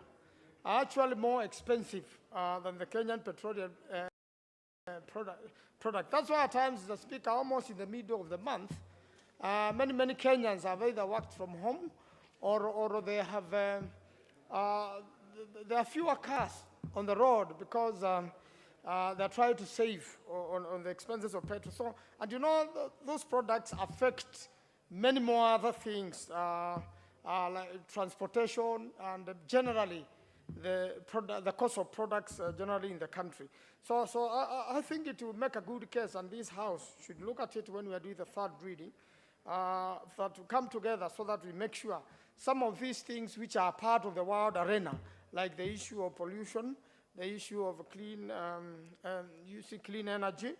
are actually more expensive than the Kenyan petroleum product. That's why at times, the Speaker, almost in the middle of the month, many Kenyans have either worked from home or they have, there are fewer cars on the road because they're trying to save on the expenses of petrol. So, and you know, those products affect many more other things, like transportation and generally the cost of products generally in the country. So I think it will make a good case, and this House should look at it when we are doing the third reading, that to come together so that we make sure some of these things which are part of the world arena, like the issue of pollution, the issue of using clean energy,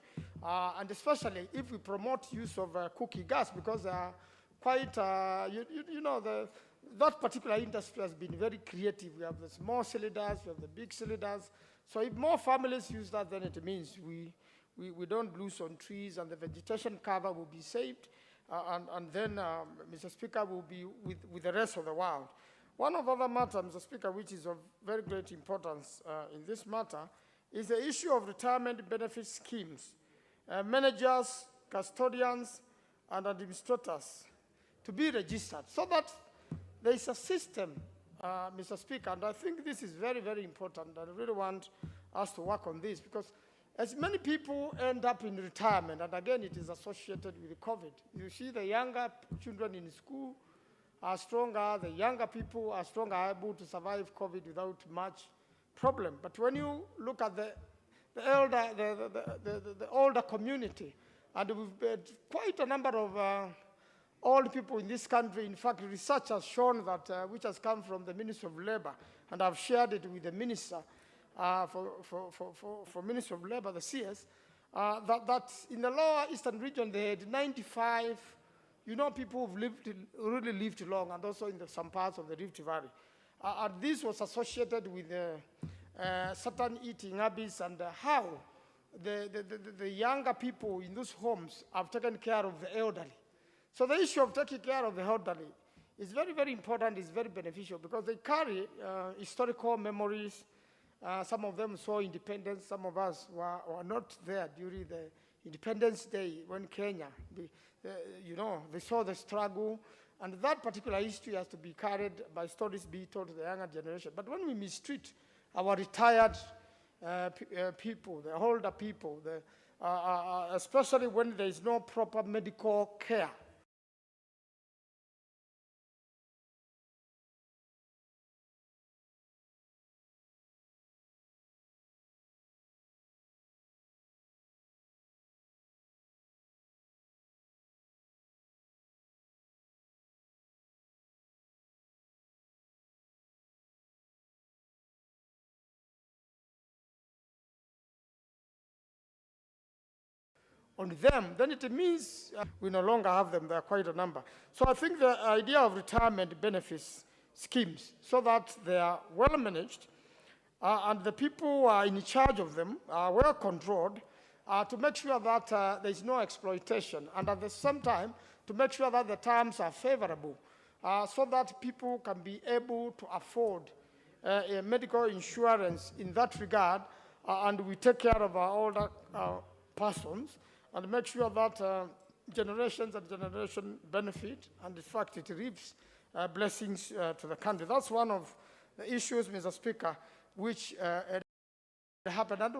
and especially if we promote use of cookie gas, because quite, that particular industry has been very creative. We have the small cylinders, we have the big cylinders. So if more families use that, then it means we don't lose on trees, and the vegetation cover will be saved, and then, Mr. Speaker, will be with the rest of the world. One of the other matters, Mr. Speaker, which is of very great importance in this matter, is the issue of retirement benefit schemes. Managers, custodians, and administrators to be registered so that there is a system, Mr. Speaker, and I think this is very, very important. I really want us to work on this because as many people end up in retirement, and again, it is associated with COVID. You see the younger children in school are stronger, the younger people are stronger, able to survive COVID without much problem. But when you look at the older community, and we've had quite a number of old people in this country. In fact, research has shown that, which has come from the Ministry of Labor, and I've shared it with the Minister for Ministry of Labor, the CS, that in the lower eastern region, they had 95, people who've really lived long, and also in some parts of the Rift Valley. And this was associated with certain eating habits and how the younger people in those homes have taken care of the elderly. So the issue of taking care of the elderly is very, very important, is very beneficial because they carry historical memories. Some of them saw independence. Some of us were not there during the Independence Day when Kenya, they saw the struggle. And that particular history has to be carried by stories being told to the younger generation. But when we mistreat our retired people, the older people, especially when there is no proper medical care, on them, then it means we no longer have them. There are quite a number. So I think the idea of retirement benefits schemes, so that they are well managed, and the people who are in charge of them are well controlled, to make sure that there is no exploitation, and at the same time, to make sure that the terms are favorable, so that people can be able to afford medical insurance in that regard, and we take care of our older persons, and make sure that generations and generation benefit, and in fact it reaps blessings to the country. That's one of the issues, Mr. Speaker, which happened. And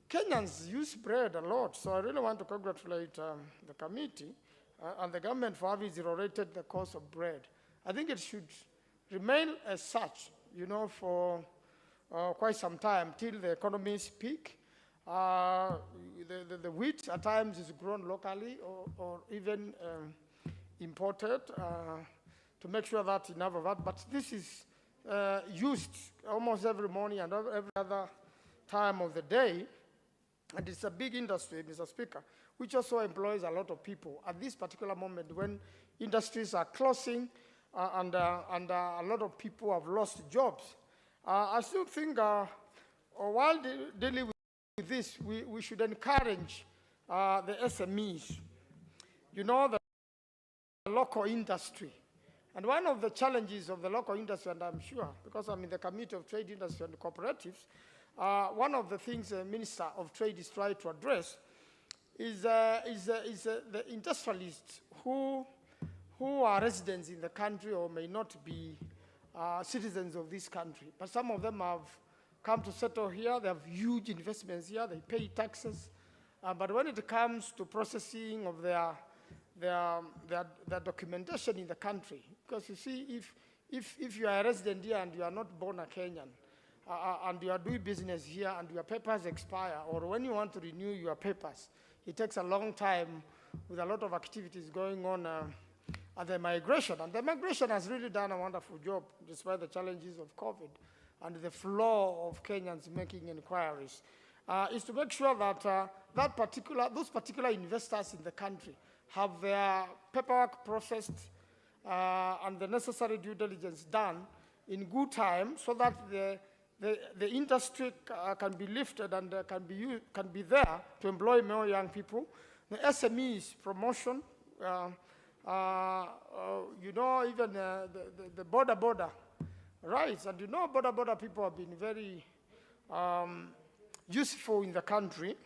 Kenyans use bread a lot, so I really want to congratulate the committee and the government for having zero-rated the cost of bread. I think it should remain as such, for quite some time till the economies peak. The wheat at times is grown locally or even imported to make sure that enough of that. But this is used almost every morning and every other time of the day. And it's a big industry, Mr. Speaker, which also employs a lot of people. At this particular moment when industries are closing and a lot of people have lost jobs, I still think while dealing with this, we should encourage the SMEs, the local industry. And one of the challenges of the local industry, and I'm sure, because I'm in the Committee of Trade Industry and Cooperatives, one of the things the Minister of Trade is trying to address is the industrialists who are residents in the country or may not be citizens of this country. But some of them have come to settle here. They have huge investments here. They pay taxes. But when it comes to processing of their documentation in the country, because you see, if you are a resident here and you are not born a Kenyan, and you are doing business here and your papers expire, or when you want to renew your papers, it takes a long time with a lot of activities going on at the migration. And the migration has really done a wonderful job despite the challenges of COVID and the flow of Kenyans making inquiries. Is to make sure that those particular investors in the country have their paperwork processed and the necessary due diligence done in good time, so that the industry can be lifted and can be there to employ more young people. The SMEs promotion, you know, even the border rights, and you know, border people have been very useful in the country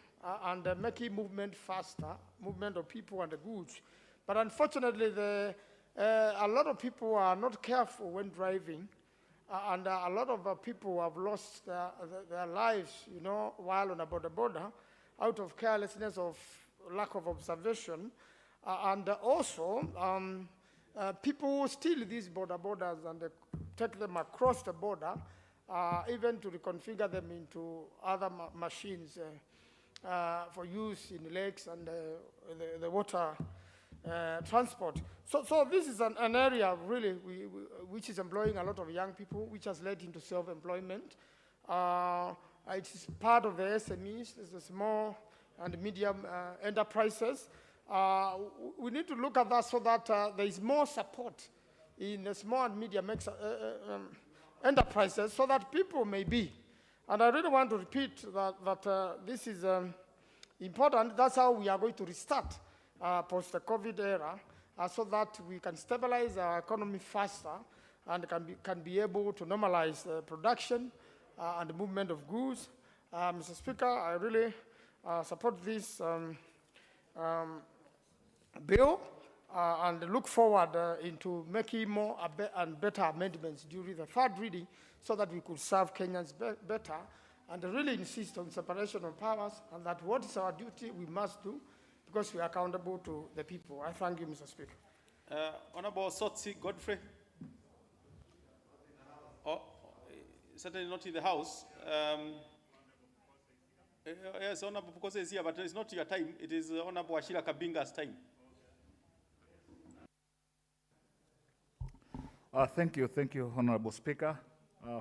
and making movement faster, movement of people and the goods. But unfortunately, a lot of people are not careful when driving, and a lot of people have lost their lives, you know, while on a border, out of carelessness, of lack of observation, and also people steal these borders and take them across the border, even to reconfigure them into other machines for use in lakes and the water transport. So this is an area really which is employing a lot of young people, which has led into self-employment. It is part of the SMEs, the small and medium enterprises. We need to look at that so that there is more support in the small and medium enterprises, so that people may be. And I really want to repeat that this is important. That's how we are going to restart post the COVID era, so that we can stabilize our economy faster and can be able to normalize production and the movement of goods. Mr. Speaker, I really support this bill and look forward into making more and better amendments during the third reading, so that we could serve Kenyans better, and really insist on separation of powers, and that what is our duty we must do, because we are accountable to the people. I thank you, Mr. Speaker. Honorable Sotsi Godfrey. Certainly not in the House. Yes, Honorable Pukose is here, but it's not your time. It is Honorable Ashira Kabinga's time. Thank you, Honorable Speaker,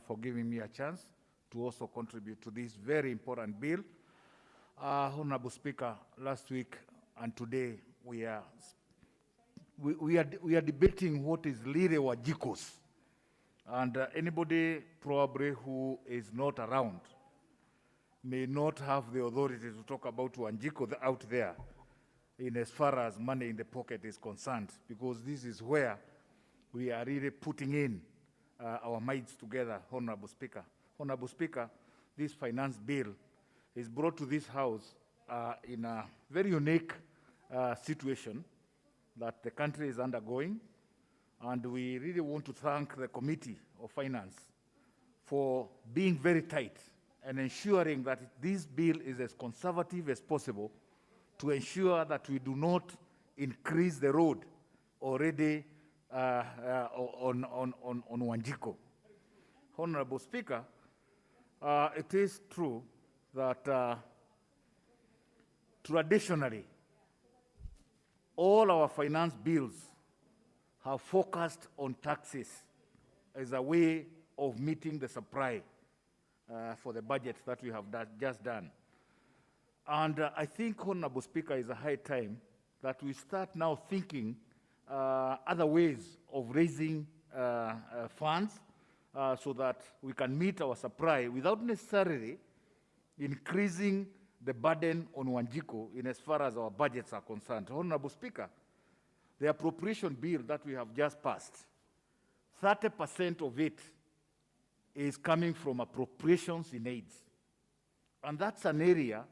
for giving me a chance to also contribute to this very important bill. Honorable Speaker, last week and today we are debating what is Lire Wajikos, and anybody probably who is not around may not have the authority to talk about Wanjiko out there in as far as money in the pocket is concerned, because this is where we are really putting in our minds together, Honorable Speaker. Honorable Speaker, this finance bill is brought to this House in a very unique situation that the country is undergoing, and we really want to thank the Committee of Finance for being very tight and ensuring that this bill is as conservative as possible, to ensure that we do not increase the road already on Wanjiko. Honorable Speaker, it is true that traditionally all our finance bills have focused on taxes as a way of meeting the supply for the budget that we have just done. And I think, Honorable Speaker, is a high time that we start now thinking other ways of raising funds so that we can meet our supply without necessarily increasing the burden on Wanjiko in as far as our budgets are concerned. Honorable Speaker, the appropriation bill that we have just passed, 30% of it is coming from appropriations in AIDS. And that's an area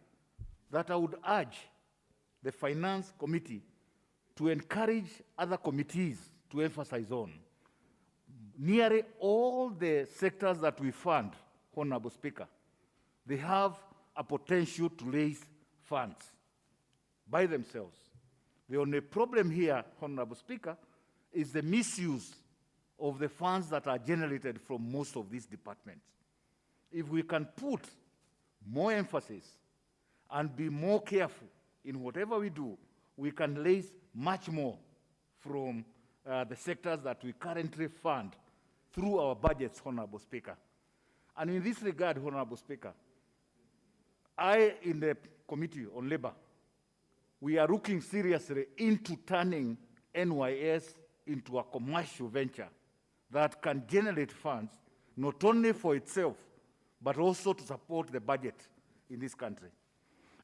that I would urge the Finance Committee to encourage other committees to emphasize on. Nearly all the sectors that we fund, Honorable Speaker, they have a potential to raise funds by themselves. The only problem here, Honorable Speaker, is the misuse of the funds that are generated from most of these departments. If we can put more emphasis and be more careful in whatever we do, we can raise much more from the sectors that we currently fund through our budgets, Honorable Speaker. And in this regard, Honorable Speaker, I, in the Committee on Labor, we are looking seriously into turning NYS into a commercial venture that can generate funds not only for itself, but also to support the budget in this country.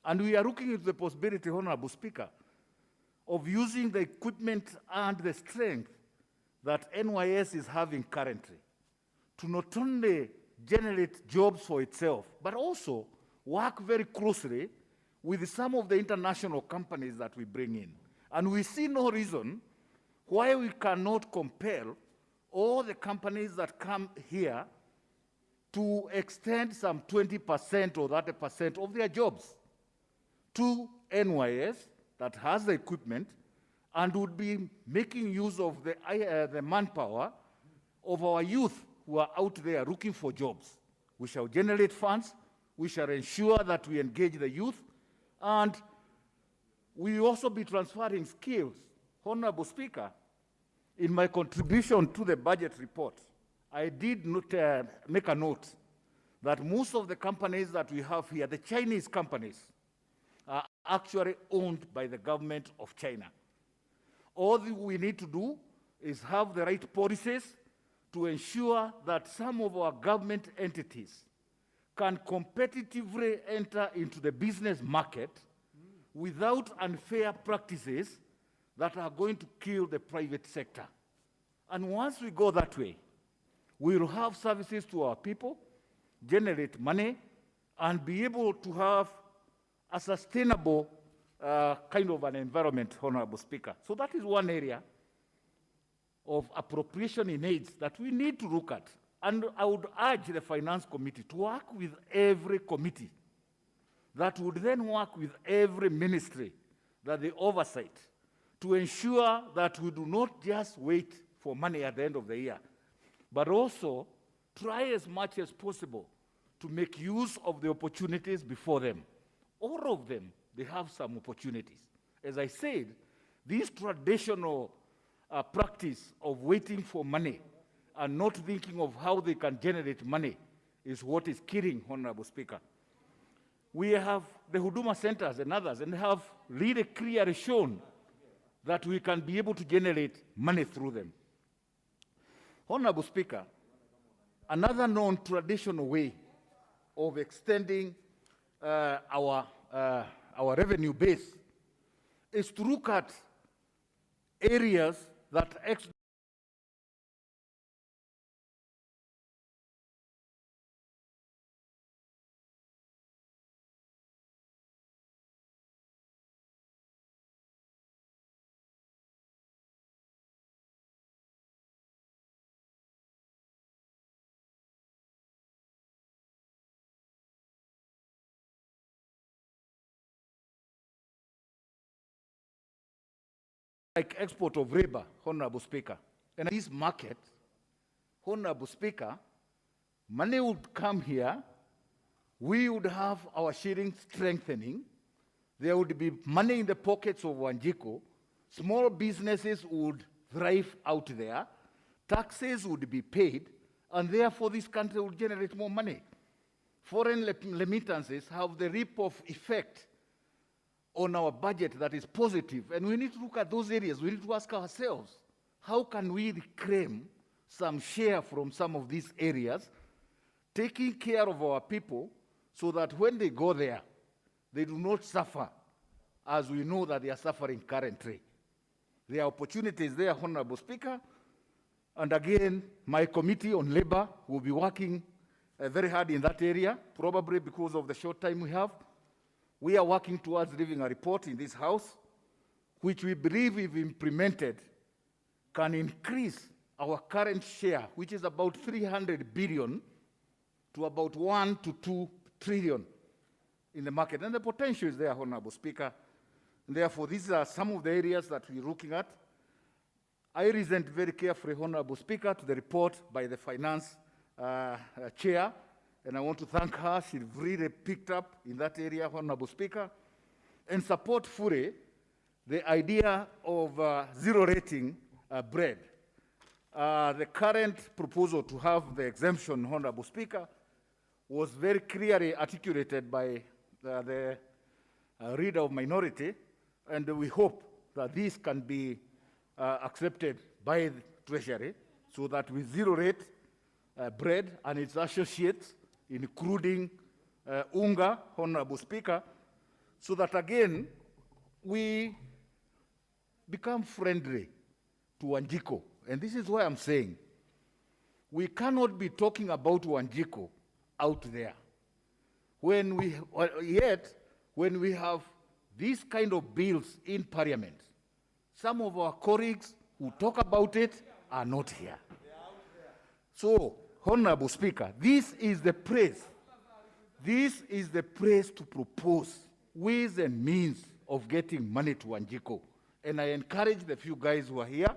And we are looking into the possibility, Honorable Speaker, of using the equipment and the strength that NYS is having currently to not only generate jobs for itself, but also work very closely with some of the international companies that we bring in. And we see no reason why we cannot compel all the companies that come here to extend some 20% or 30% of their jobs to NYS that has the equipment and would be making use of the manpower of our youth who are out there looking for jobs. We shall generate funds, we shall ensure that we engage the youth, and we will also be transferring skills. Honorable Speaker, in my contribution to the budget report, I did not, make a note that most of the companies that we have here, the Chinese companies, are actually owned by the government of China. All we need to do is have the right policies to ensure that some of our government entities can competitively enter into the business market without unfair practices that are going to kill the private sector. And once we go that way, we will have services to our people, generate money, and be able to have a sustainable kind of an environment, Honorable Speaker. So that is one area of appropriation in aids that we need to look at. And I would urge the Finance Committee to work with every committee that would then work with every ministry that they oversight to ensure that we do not just wait for money at the end of the year, but also try as much as possible to make use of the opportunities before them. All of them, they have some opportunities. As I said, this traditional practice of waiting for money and not thinking of how they can generate money is what is killing, Honorable Speaker. We have the Huduma centers and others, and have really clearly shown that we can be able to generate money through them. Honorable Speaker, another non-traditional way of extending our revenue base is to look at areas that like export of labor, Honorable Speaker. And this market, Honorable Speaker, money would come here, we would have our shilling strengthening, there would be money in the pockets of Wanjiko, small businesses would thrive out there, taxes would be paid, and therefore this country would generate more money. Foreign remittances have the rip-off effect on our budget that is positive, and we need to look at those areas. We need to ask ourselves, how can we reclaim some share from some of these areas, taking care of our people so that when they go there, they do not suffer as we know that they are suffering currently. There are opportunities there, Honorable Speaker, and again, my Committee on Labor will be working very hard in that area, probably because of the short time we have. We are working towards leaving a report in this House, which we believe, if implemented, can increase our current share, which is about 300 billion, to about 1 to 2 trillion in the market. And the potential is there, Honorable Speaker. And therefore, these are some of the areas that we're looking at. I listened very carefully, Honorable Speaker, to the report by the Finance Chair, and I want to thank her. She really picked up in that area, Honorable Speaker, and support fully the idea of zero rating bread. The current proposal to have the exemption, Honorable Speaker, was very clearly articulated by the leader of minority, and we hope that this can be accepted by the Treasury, so that with zero rate bread and its associates, including unga, Honorable Speaker, so that again we become friendly to Wanjiko. And this is why I'm saying we cannot be talking about Wanjiko out there when we have these kind of bills in Parliament. Some of our colleagues who talk about it are not here. So, Honorable Speaker, this is the place. This is the place to propose ways and means of getting money to Wanjiko. And I encourage the few guys who are here,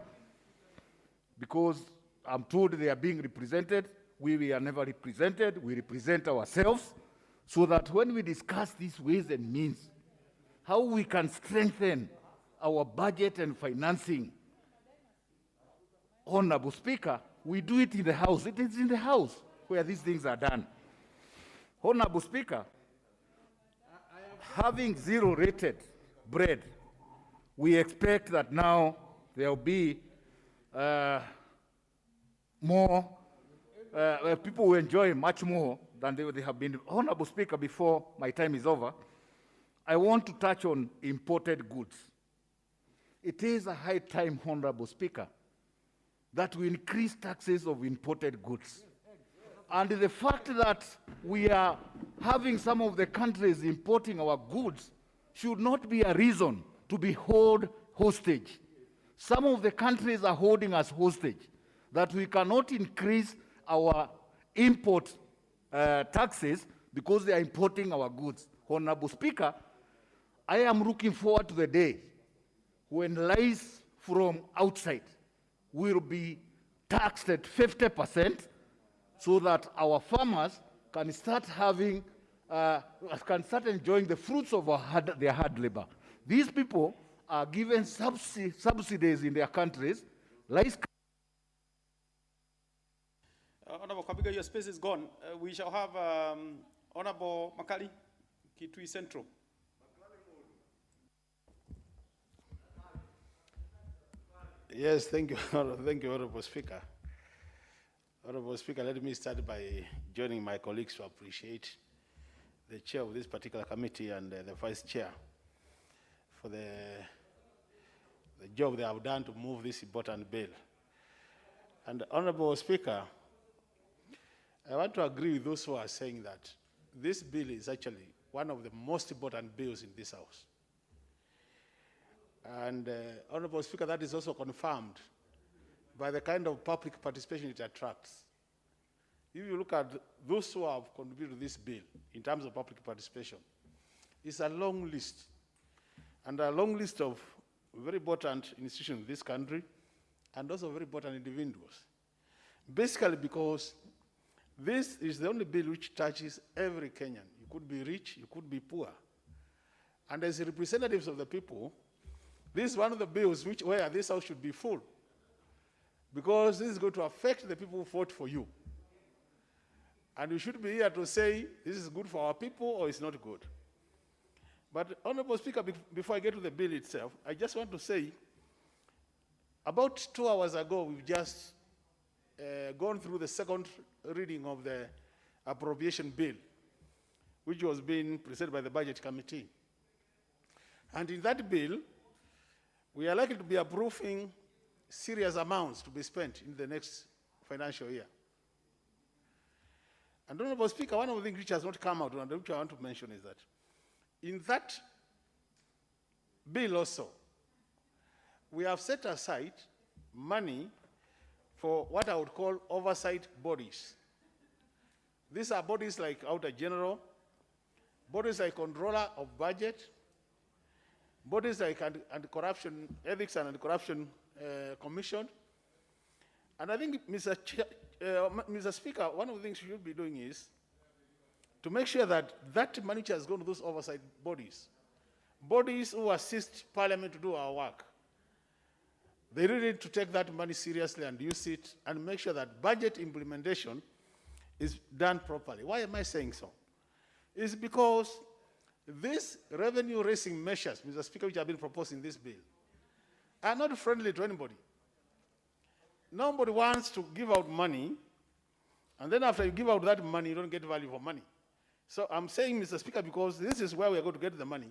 because I'm told they are being represented. We are never represented. We represent ourselves, so that when we discuss these ways and means, how we can strengthen our budget and financing, Honorable Speaker, we do it in the House. It is in the House where these things are done. Honorable Speaker, having zero-rated bread, we expect that now there will be more, people will enjoy much more than they have been. Honorable Speaker, before my time is over, I want to touch on imported goods. It is a high time, Honorable Speaker, that we increase taxes of imported goods. And the fact that we are having some of the countries importing our goods should not be a reason to be held hostage. Some of the countries are holding us hostage, that we cannot increase our import taxes because they are importing our goods. Honorable Speaker, I am looking forward to the day when rice from outside will be taxed at 50%, so that our farmers can start having, can start enjoying the fruits of their hard labor. These people are given subsidies in their countries. Rice. Honorable Kabiga, your space is gone. We shall have Honorable Makali, Kitui Central. Yes, thank you, thank you, Honorable Speaker. Honorable Speaker, let me start by joining my colleagues to appreciate the chair of this particular committee and the vice chair for the job they have done to move this important bill. And Honorable Speaker, I want to agree with those who are saying that this bill is actually one of the most important bills in this House. And Honorable Speaker, that is also confirmed by the kind of public participation it attracts. If you look at those who have contributed to this bill in terms of public participation, it's a long list, and a long list of very important institutions in this country, and also very important individuals. Basically because this is the only bill which touches every Kenyan. You could be rich, you could be poor. And as representatives of the people, this is one of the bills where this House should be full, because this is going to affect the people who fought for you. And we should be here to say, this is good for our people or it's not good. But Honorable Speaker, before I get to the bill itself, I just want to say, about 2 hours ago, we've just gone through the second reading of the appropriation bill, which was being presented by the Budget Committee. And in that bill, we are likely to be approving serious amounts to be spent in the next financial year. And Honorable Speaker, one of the things which has not come out, and which I want to mention is that in that bill also, we have set aside money for what I would call oversight bodies. These are bodies like Auditor General, bodies like Controller of Budget, bodies like Anti-Corruption, Ethics and Anti-Corruption Commission. And I think, Mr. Speaker, one of the things we should be doing is to make sure that that money has gone to those oversight bodies, bodies who assist Parliament to do our work. They really need to take that money seriously and use it and make sure that budget implementation is done properly. Why am I saying so? It's because these revenue-raising measures, Mr. Speaker, which have been proposed in this bill, are not friendly to anybody. Nobody wants to give out money, and then after you give out that money, you don't get value for money. So I'm saying, Mr. Speaker, because this is where we are going to get the money,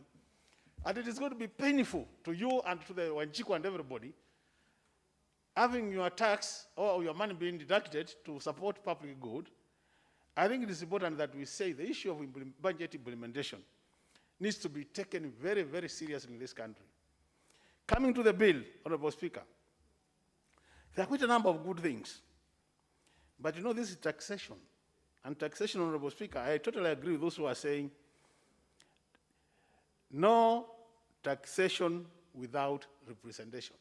and it is going to be painful to you and to the Wanjiku and everybody, having your tax or your money being deducted to support public good. I think it is important that we say the issue of budget implementation needs to be taken very, very seriously in this country. Coming to the bill, Honorable Speaker, there are quite a number of good things. But you know, this is taxation. And taxation, Honorable Speaker, I totally agree with those who are saying no taxation without representation.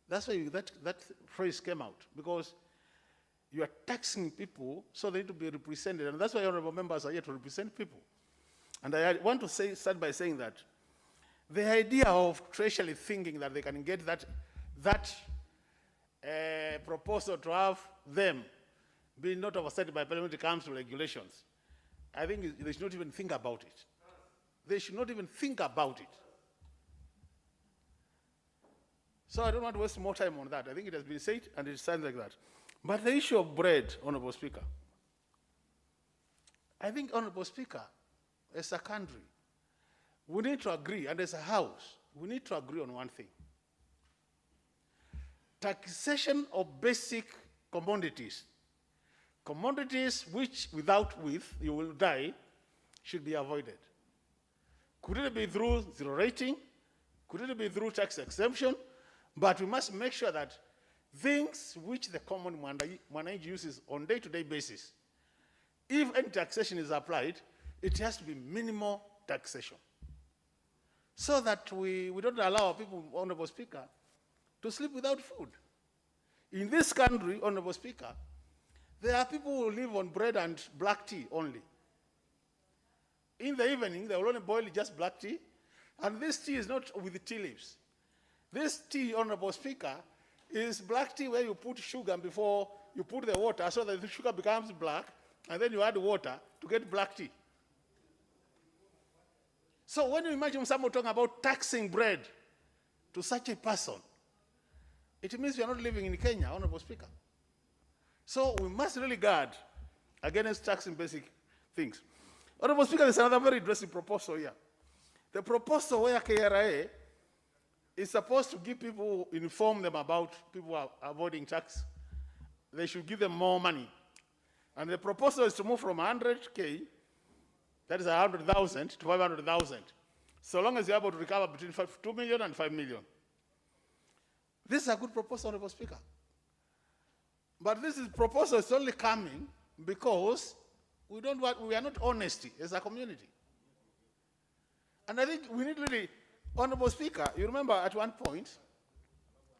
That's why that phrase came out, because you are taxing people, so they need to be represented. And that's why honorable members are here to represent people. And I want to start by saying that the idea of Treasury thinking that they can get that proposal to have them being not oversight by Parliament when it comes to regulations, I think they should not even think about it. They should not even think about it. So I don't want to waste more time on that. I think it has been said, and it sounds like that. But the issue of bread, Honorable Speaker, I think, Honorable Speaker, as a country, we need to agree, and as a House, we need to agree on one thing. Taxation of basic commodities, commodities which without you will die, should be avoided. Could it be through zero rating? Could it be through tax exemption? But we must make sure that things which the common Mwananchi uses on day-to-day basis, if any taxation is applied, it has to be minimal taxation, so that we don't allow people, Honorable Speaker, to sleep without food. In this country, Honorable Speaker, there are people who live on bread and black tea only. In the evening, they will only boil just black tea, and this tea is not with tea leaves. This tea, Honorable Speaker, is black tea where you put sugar before you put the water so that the sugar becomes black, and then you add water to get black tea. So when you imagine someone talking about taxing bread to such a person, it means we are not living in Kenya, Honorable Speaker. So we must really guard against taxing basic things. Honorable Speaker, there's another very interesting proposal here. The proposal where KRA is supposed to give people, inform them about people avoiding tax. They should give them more money. And the proposal is to move from 100K, that is 100,000, to 500,000, so long as you're able to recover between 2 million and 5 million. This is a good proposal, Honorable Speaker. But this proposal is only coming because we are not honest as a community. And I think we need really, Honorable Speaker, you remember at one point,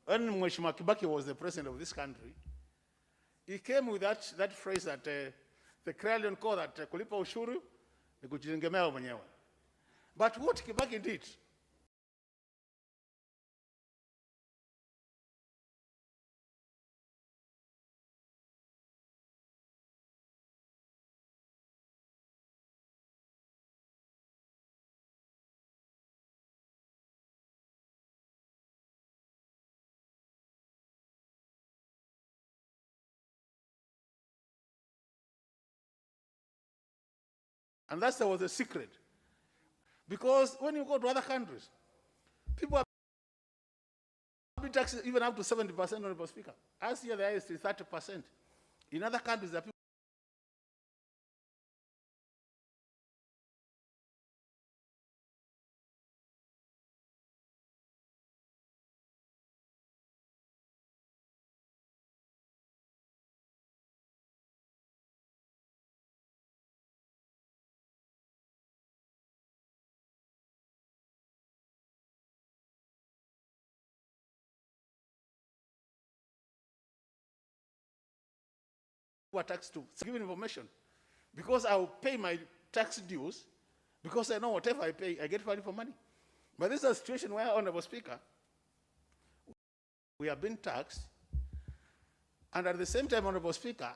when Mheshimiwa Kibaki was the president of this country, he came with that phrase that the Kralian call that kulipa ushuru ni kujitegemea mwenyewe. But what Kibaki did, and that was a secret. Because when you go to other countries, people are being taxed even up to 70%, Honorable Speaker. As here, the highest is 30%. In other countries, there are people are taxed to give information, because I will pay my tax dues, because I know whatever I pay, I get value for money. But this is a situation where, Honorable Speaker, we are being taxed, and at the same time, Honorable Speaker,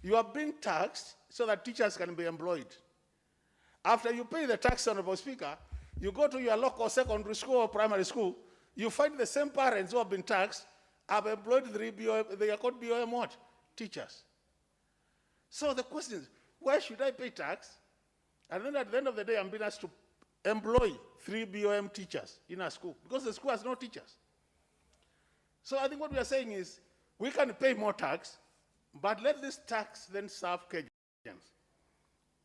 you are being taxed so that teachers can be employed. After you pay the tax, Honorable Speaker, you go to your local secondary school or primary school, you find the same parents who have been taxed have employed 3 BOM, they are called BOM what? Teachers. So the question is, why should I pay tax? And then at the end of the day, I'm being asked to employ 3 BOM teachers in a school, because the school has no teachers. So I think what we are saying is, we can pay more tax, but let this tax then serve Kenyans.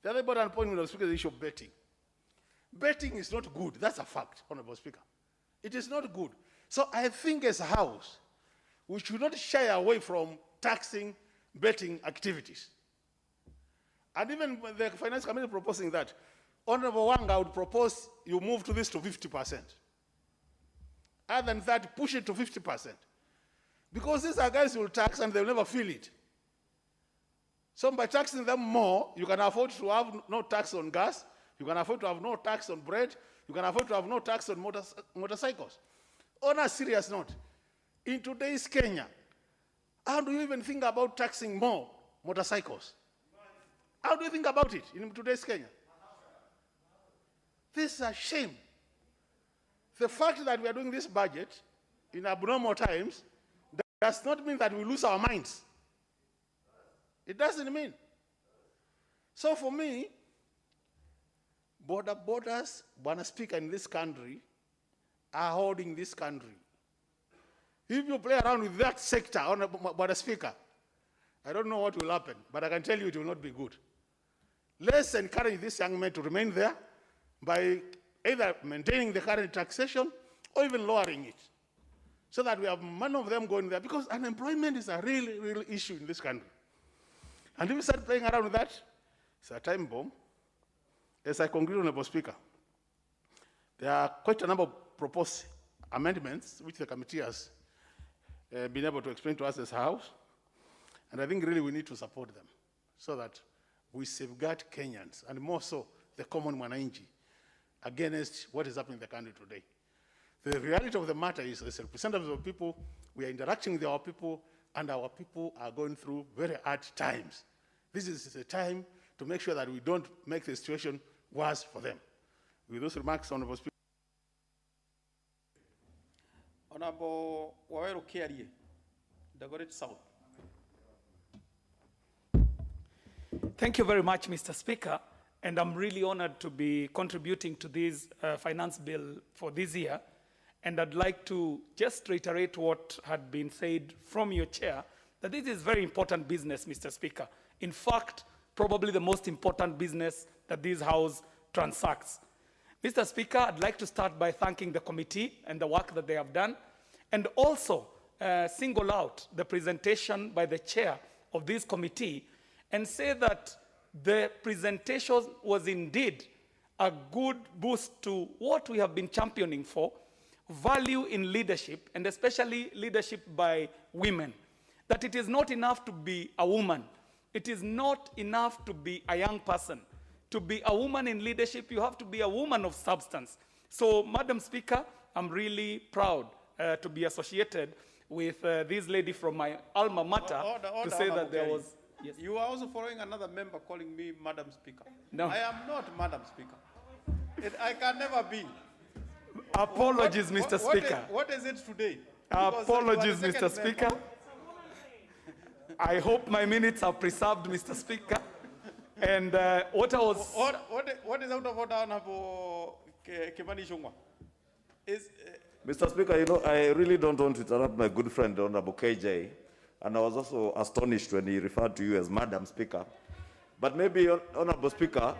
The other important point, Honorable Speaker, is the issue of betting. Betting is not good. That's a fact, Honorable Speaker. It is not good. So I think as a House, we should not shy away from taxing betting activities. And even the Finance Committee proposing that, Honorable Wanga would propose you move to this to 50%. Other than that, push it to 50%. Because these are guys who will tax and they'll never feel it. So by taxing them more, you can afford to have no tax on gas, you can afford to have no tax on bread, you can afford to have no tax on motorcycles. On a serious note, in today's Kenya, how do you even think about taxing more motorcycles? How do you think about it in today's Kenya? This is a shame. The fact that we are doing this budget in abnormal times does not mean that we lose our minds. It doesn't mean. So for me, borders, Bwana Speaker, in this country are holding this country. If you play around with that sector, Bwana Speaker, I don't know what will happen, but I can tell you it will not be good. Let's encourage this young man to remain there by either maintaining the current taxation or even lowering it, so that we have none of them going there, because unemployment is a real issue in this country. And if we start playing around with that, it's a time bomb. As I conclude, Honorable Speaker, there are quite a number of proposed amendments which the committee has been able to explain to us as a House, and I think really we need to support them so that we safeguard Kenyans, and more so the common mwananchi, against what is happening in the country today. The reality of the matter is, as representatives of people, we are interacting with our people, and our people are going through very hard times. This is a time to make sure that we don't make the situation worse for them. With those remarks, Honorable Speaker. Honorable Waweru Kiarie, Dagoret South. Thank you very much, Mr. Speaker, and I'm really honored to be contributing to this finance bill for this year. And I'd like to just reiterate what had been said from your chair, that this is very important business, Mr. Speaker. In fact, probably the most important business that this House transacts. Mr. Speaker, I'd like to start by thanking the committee and the work that they have done, and also single out the presentation by the chair of this committee and say that the presentation was indeed a good boost to what we have been championing for, value in leadership, and especially leadership by women. That it is not enough to be a woman. It is not enough to be a young person. To be a woman in leadership, you have to be a woman of substance. So, Madam Speaker, I'm really proud to be associated with this lady from my alma mater to say that there was... Yes. You are also following another member calling me Madam Speaker. No. I am not Madam Speaker. I can never be. Apologies, Mr. Speaker. What is it today? Apologies, Mr. Speaker. I hope my minutes are preserved, Mr. Speaker. And what I was... What is out of order, Honorable Kimani Ichung'wah? Mr. Speaker, you know, I really don't want to interrupt my good friend, Honorable KJ. And I was also astonished when he referred to you as Madam Speaker. But maybe, Honorable Speaker,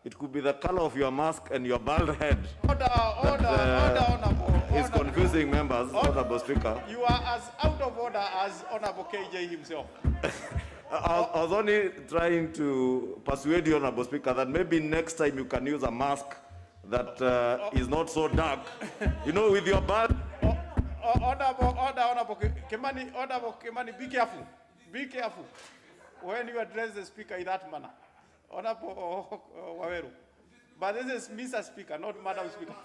it could be the color of your mask and your bald head. Order, is confusing members, Honorable Speaker. You are as out of order as Honorable KJ himself. I was only trying to persuade you, Honorable Speaker, that maybe next time you can use a mask that is not so dark. You know, with your bald... Honorable Kimani, be careful. Be careful. when you address the speaker in that manner. Honorable Waweru. But this is Mr. Speaker, not Madam Speaker.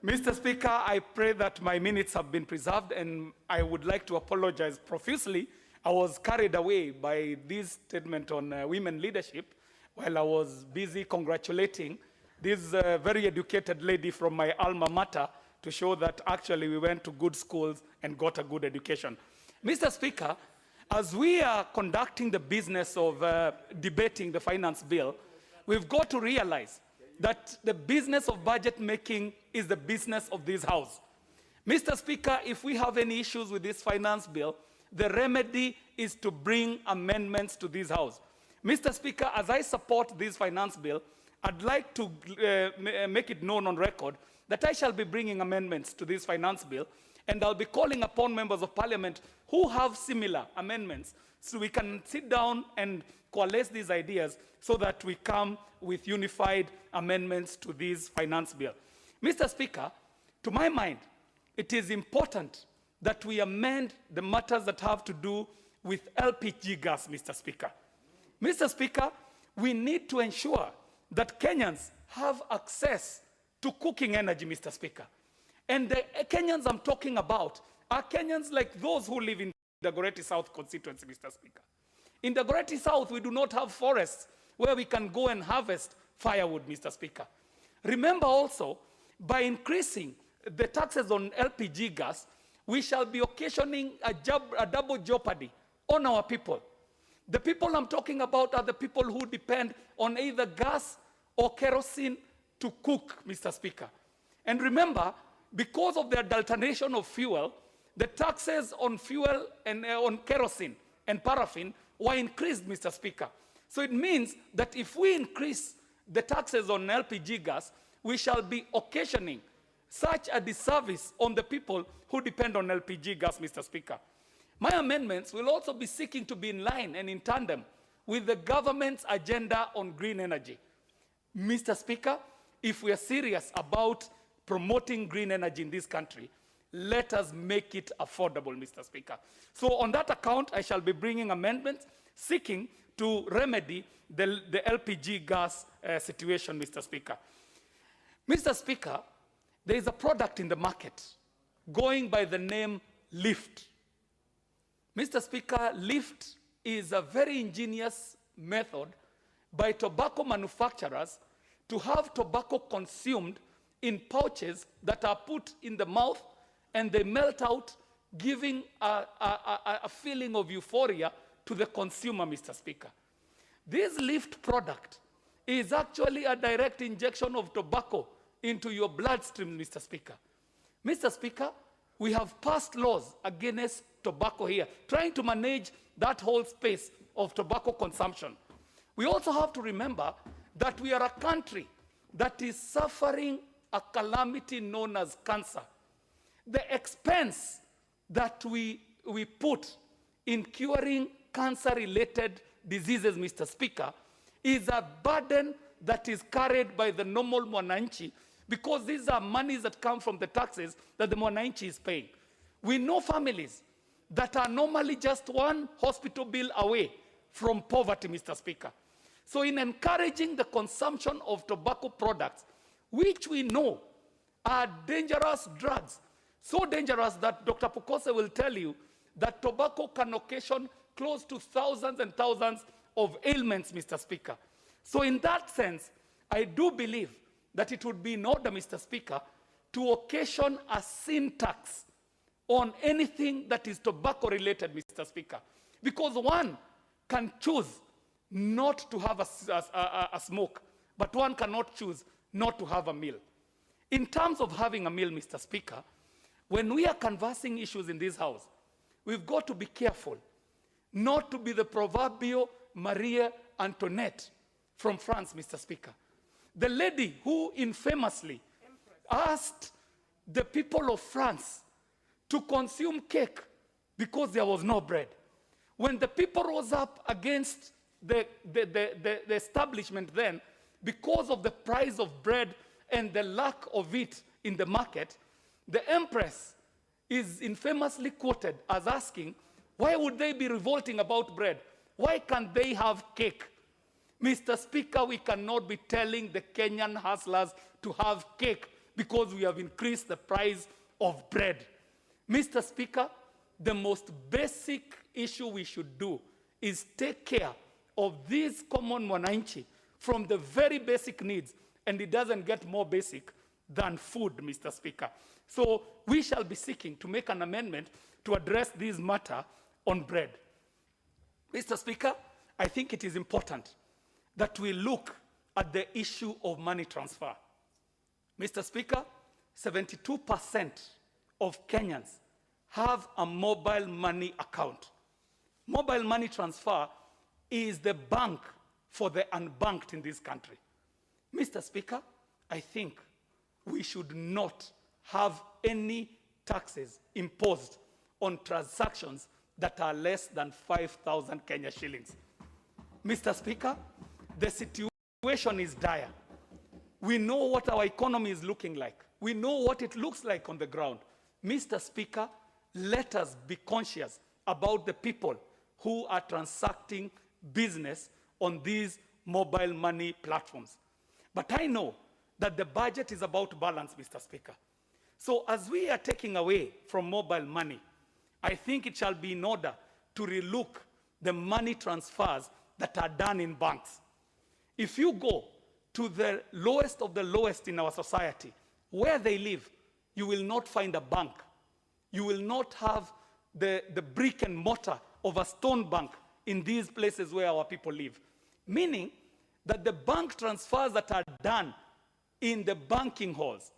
Mr. Speaker, I pray that my minutes have been preserved, and I would like to apologize profusely. I was carried away by this statement on women leadership while I was busy congratulating this very educated lady from my alma mater to show that actually we went to good schools and got a good education. Mr. Speaker, as we are conducting the business of debating the finance bill, we've got to realize that the business of budget making is the business of this House. Mr. Speaker, if we have any issues with this finance bill, the remedy is to bring amendments to this House. Mr. Speaker, as I support this finance bill, I'd like to make it known on record that I shall be bringing amendments to this finance bill, and I'll be calling upon members of parliament who have similar amendments so we can sit down and coalesce these ideas so that we come with unified amendments to this finance bill. Mr. Speaker, to my mind, it is important that we amend the matters that have to do with LPG gas, Mr. Speaker. Mr. Speaker, we need to ensure that Kenyans have access to cooking energy, Mr. Speaker. And the Kenyans I'm talking about are Kenyans like those who live in the Dagoretti South constituency, Mr. Speaker. In the Dagoretti South, we do not have forests where we can go and harvest firewood, Mr. Speaker. Remember also, by increasing the taxes on LPG gas, we shall be occasioning a double jeopardy on our people. The people I'm talking about are the people who depend on either gas or kerosene to cook, Mr. Speaker. And remember, because of the adulteration of fuel, the taxes on fuel and on kerosene and paraffin were increased, Mr. Speaker. So it means that if we increase the taxes on LPG gas, we shall be occasioning such a disservice on the people who depend on LPG gas, Mr. Speaker. My amendments will also be seeking to be in line and in tandem with the government's agenda on green energy. Mr. Speaker, if we are serious about promoting green energy in this country, let us make it affordable, Mr. Speaker. So on that account, I shall be bringing amendments seeking to remedy the LPG gas situation, Mr. Speaker. Mr. Speaker, there is a product in the market going by the name Lift. Mr. Speaker, Lift is a very ingenious method by tobacco manufacturers to have tobacco consumed in pouches that are put in the mouth and they melt out, giving a feeling of euphoria to the consumer, Mr. Speaker. This Lift product is actually a direct injection of tobacco into your bloodstream, Mr. Speaker. Mr. Speaker, we have passed laws against tobacco here, trying to manage that whole space of tobacco consumption. We also have to remember that we are a country that is suffering a calamity known as cancer. The expense that we put in curing cancer-related diseases, Mr. Speaker, is a burden that is carried by the normal mwananchi, because these are monies that come from the taxes that the mwananchi is paying. We know families that are normally just one hospital bill away from poverty, Mr. Speaker. So in encouraging the consumption of tobacco products, which we know are dangerous drugs, so dangerous that Dr. Pukose will tell you that tobacco can occasion close to thousands and thousands of ailments, Mr. Speaker. So in that sense, I do believe that it would be in order, Mr. Speaker, to occasion a sin tax on anything that is tobacco-related, Mr. Speaker. Because one can choose not to have a smoke, but one cannot choose not to have a meal. In terms of having a meal, Mr. Speaker, when we are canvassing issues in this House, we've got to be careful not to be the proverbial Marie Antoinette from France, Mr. Speaker. The lady who infamously asked the people of France to consume cake because there was no bread. When the people rose up against the establishment then, because of the price of bread and the lack of it in the market, the Empress is infamously quoted as asking, why would they be revolting about bread Why can't they have cake? Mr. Speaker, we cannot be telling the Kenyan hustlers to have cake because we have increased the price of bread. Mr. Speaker, the most basic issue we should do is take care of these common mwananchi from the very basic needs, and it doesn't get more basic than food, Mr. Speaker. So we shall be seeking to make an amendment to address this matter on bread. Mr. Speaker, I think it is important that we look at the issue of money transfer. Mr. Speaker, 72% of Kenyans have a mobile money account. Mobile money transfer is the bank for the unbanked in this country. Mr. Speaker, I think we should not have any taxes imposed on transactions that are less than 5,000 Kenya shillings. Mr. Speaker, the situation is dire. We know what our economy is looking like. We know what it looks like on the ground. Mr. Speaker, let us be conscious about the people who are transacting business on these mobile money platforms. But I know that the budget is about balance, Mr. Speaker. So as we are taking away from mobile money, I think it shall be in order to relook the money transfers that are done in banks. If you go to the lowest of the lowest in our society, where they live, you will not find a bank. You will not have the brick and mortar of a stone bank in these places where our people live. Meaning that the bank transfers that are done in the banking halls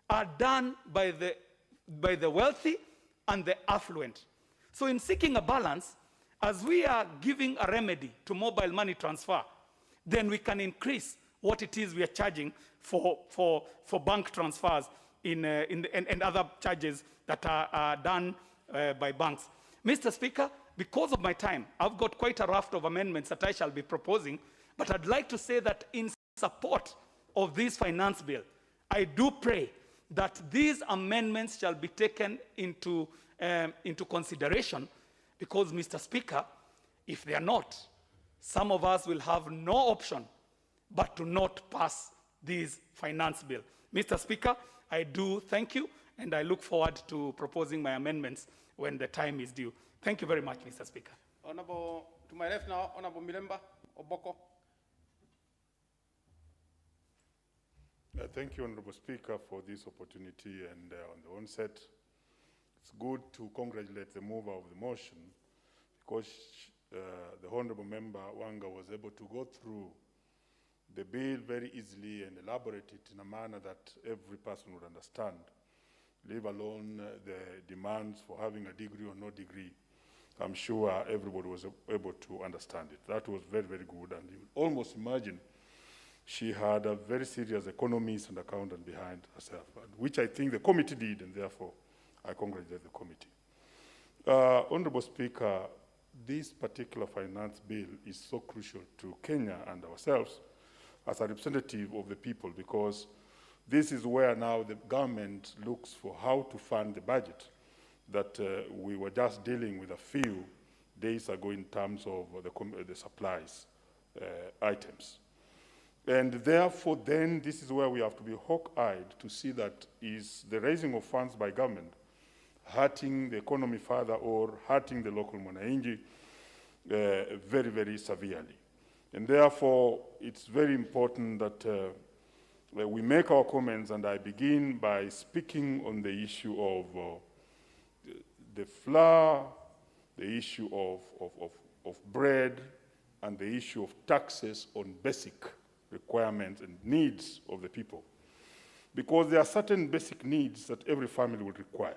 are done by the wealthy and the affluent. So in seeking a balance, as we are giving a remedy to mobile money transfer, then we can increase what it is we are charging for bank transfers and other charges that are done by banks. Mr. Speaker, because of my time, I've got quite a raft of amendments that I shall be proposing, but I'd like to say that in support of this finance bill, I do pray that these amendments shall be taken into consideration, because, Mr. Speaker, if they are not, some of us will have no option but to not pass this finance bill. Mr. Speaker, I do thank you, and I look forward to proposing my amendments when the time is due. Thank you very much, Mr. Speaker. Honorable, to my left now, Honorable Milemba Oboko. Thank you, Honorable Speaker, for this opportunity. And on the onset, it's good to congratulate the mover of the motion, because the Honorable Member Wanga was able to go through the bill very easily and elaborate it in a manner that every person would understand, leave alone the demands for having a degree or no degree. I'm sure everybody was able to understand it. That was very, very good. And you would almost imagine she had a very serious economist and accountant behind herself, which I think the committee did, and therefore I congratulate the committee. Honorable Speaker, this particular finance bill is so crucial to Kenya and ourselves as a representative of the people, because this is where now the government looks for how to fund the budget that we were just dealing with a few days ago in terms of the supplies items. And therefore, then, this is where we have to be hawk-eyed to see that is the raising of funds by government hurting the economy further or hurting the local mwananchi very, very severely. And therefore, it's very important that we make our comments, and I begin by speaking on the issue of the flour, the issue of bread, and the issue of taxes on basic requirements and needs of the people. Because there are certain basic needs that every family would require.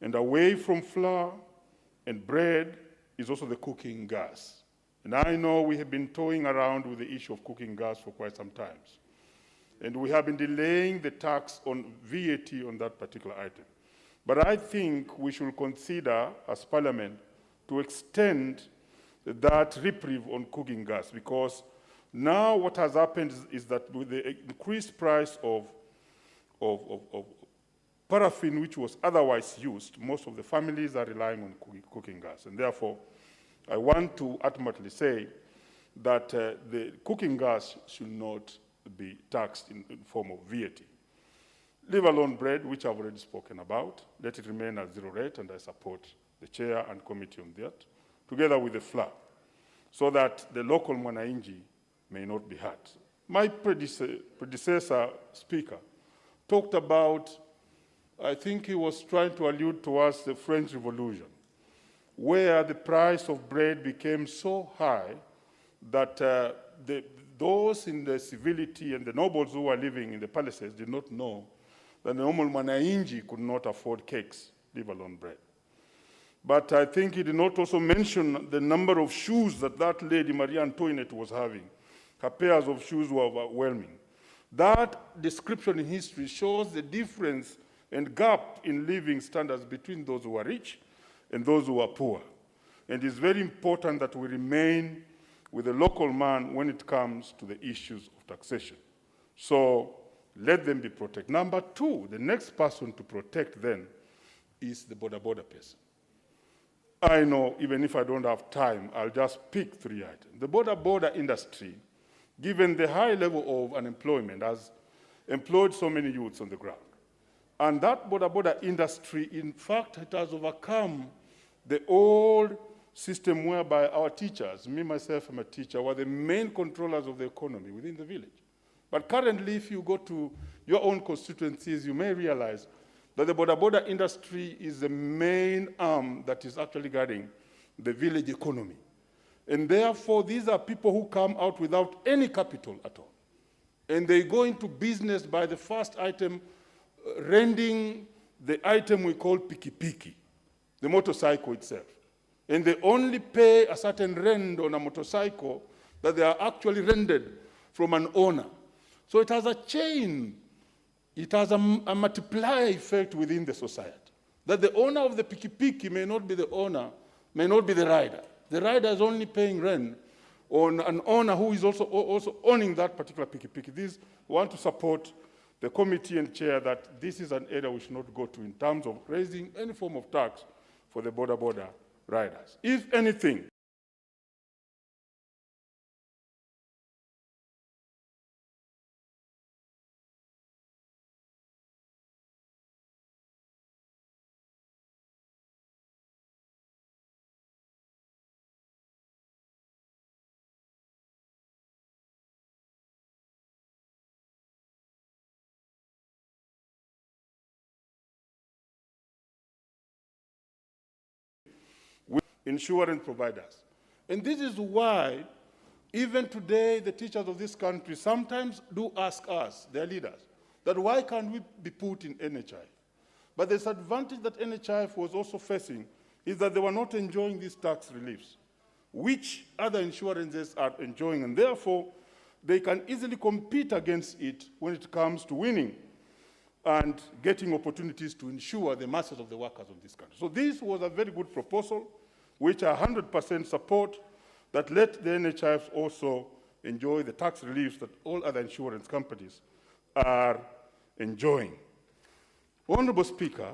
And away from flour and bread is also the cooking gas. And I know we have been toying around with the issue of cooking gas for quite some time. And we have been delaying the tax on VAT on that particular item. But I think we should consider, as Parliament, to extend that reprieve on cooking gas, because now what has happened is that with the increased price of paraffin, which was otherwise used, most of the families are relying on cooking gas. And therefore, I want to ultimately say that the cooking gas should not be taxed in form of VAT. Leave alone bread, which I've already spoken about. Let it remain at zero rate, and I support the chair and committee on that, together with the flour, so that the local mwananchi may not be hurt. My predecessor speaker talked about, I think he was trying to allude towards the French Revolution, where the price of bread became so high that those in the civility and the nobles who were living in the palaces did not know that the normal mwananchi could not afford cakes, leave alone bread. But I think he did not also mention the number of shoes that that lady, Marie Antoinette, was having. Her pairs of shoes were overwhelming. That description in history shows the difference and gap in living standards between those who are rich and those who are poor. And it's very important that we remain with the local man when it comes to the issues of taxation. So let them be protected. Number two, the next person to protect then is the border person. I know, even if I don't have time, I'll just pick three items. The border industry, given the high level of unemployment, has employed so many youths on the ground. And that border industry, in fact, it has overcome the old system whereby our teachers, me myself I'm a teacher, were the main controllers of the economy within the village. But currently, if you go to your own constituencies, you may realize that the border industry is the main arm that is actually guiding the village economy. And therefore, these are people who come out without any capital at all. And they go into business by the first item, renting the item we call piki, the motorcycle itself. And they only pay a certain rent on a motorcycle that they are actually rented from an owner. So it has a chain. It has a multiplier effect within the society. That the owner of the piki may not be the owner, may not be the rider. The rider is only paying rent on an owner who is also owning that particular piki. This, we want to support the committee and chair that this is an area we should not go to in terms of raising any form of tax for the border riders. If anything, insurance providers. And this is why, even today, the teachers of this country sometimes do ask us, their leaders, that why can't we be put in NHI? But the disadvantage that NHIF was also facing is that they were not enjoying these tax reliefs, which other insurances are enjoying, and therefore, they can easily compete against it when it comes to winning and getting opportunities to insure the masses of the workers of this country. So this was a very good proposal, which I 100% support, that let the NHIFs also enjoy the tax reliefs that all other insurance companies are enjoying. Honorable Speaker,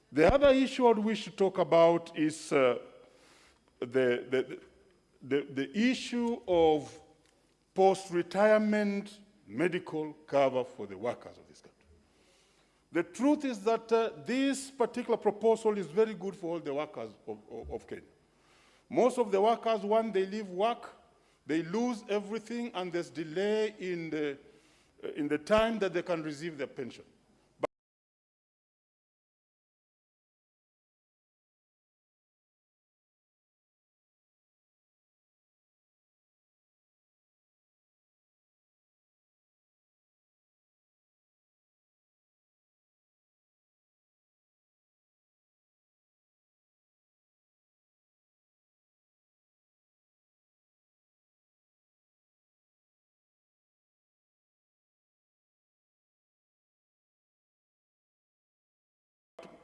the other issue I wish to talk about is the issue of post-retirement medical cover for the workers of this country. The truth is that this particular proposal is very good for all the workers of Kenya. Most of the workers, when they leave work, they lose everything, and there's delay in the time that they can receive their pension.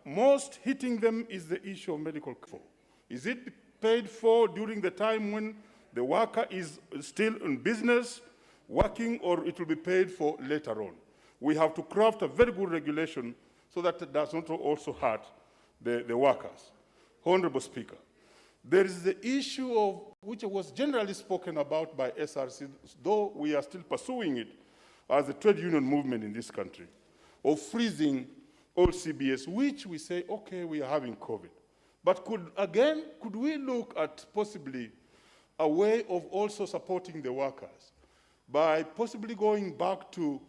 Most hitting them is the issue of medical care. Is it paid for during the time when the worker is still in business, working, or it will be paid for later on? We have to craft a very good regulation so that it does not also hurt the workers. Honorable Speaker, There is the issue of, which was generally spoken about by SRC, though we are still pursuing it as a trade union movement in this country, of freezing all CBS, which we say, okay, we are having COVID. But could we look at possibly a way of also supporting the workers by possibly going back to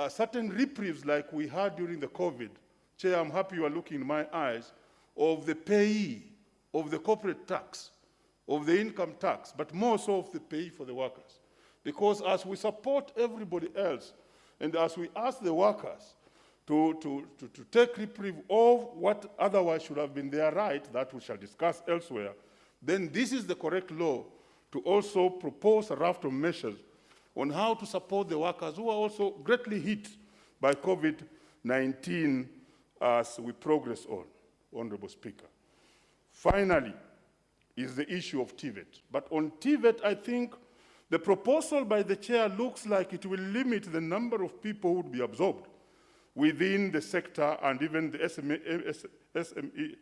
certain reprieves like we had during the COVID? Chair, I'm happy you are looking in my eyes, of the payee, of the corporate tax, of the income tax, but more so of the payee for the workers. Because as we support everybody else, and as we ask the workers to take reprieve of what otherwise should have been their right, that we shall discuss elsewhere, then this is the correct law to also propose a raft of measures on how to support the workers who are also greatly hit by COVID-19 as we progress on, Honorable Speaker. Finally, is the issue of TVET. But on TVET, I think the proposal by the chair looks like it will limit the number of people who would be absorbed within the sector, and even the SME,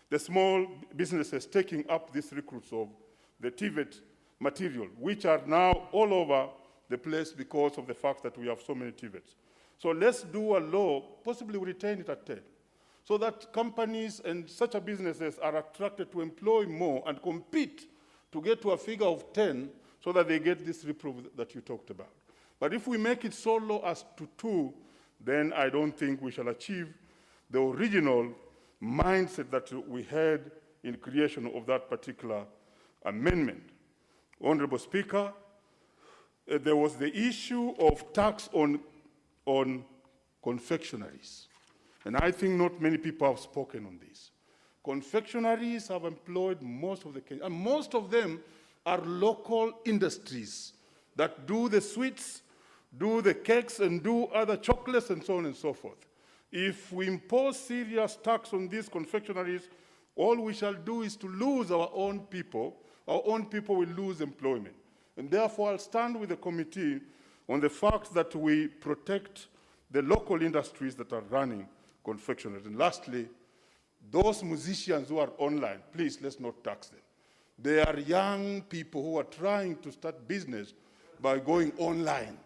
the small businesses taking up these recruits of the TVET material, which are now all over the place because of the fact that we have so many TVETs. So let's do a law, possibly we retain it at 10, so that companies and such businesses are attracted to employ more and compete to get to a figure of 10 so that they get this reproof that you talked about. But if we make it so low as to 2, then I don't think we shall achieve the original mindset that we had in creation of that particular amendment. Honorable Speaker, there was the issue of tax on confectionaries. And I think not many people have spoken on this. Confectionaries have employed most of the Kenyans, and most of them are local industries that do the sweets, do the cakes, and do other chocolates, and so on and so forth. If we impose serious tax on these confectionaries, all we shall do is to lose our own people. Our own people will lose employment. And therefore, I'll stand with the committee on the fact that we protect the local industries that are running confectionaries. And lastly, those musicians who are online, please, let's not tax them. They are young people who are trying to start business by going online.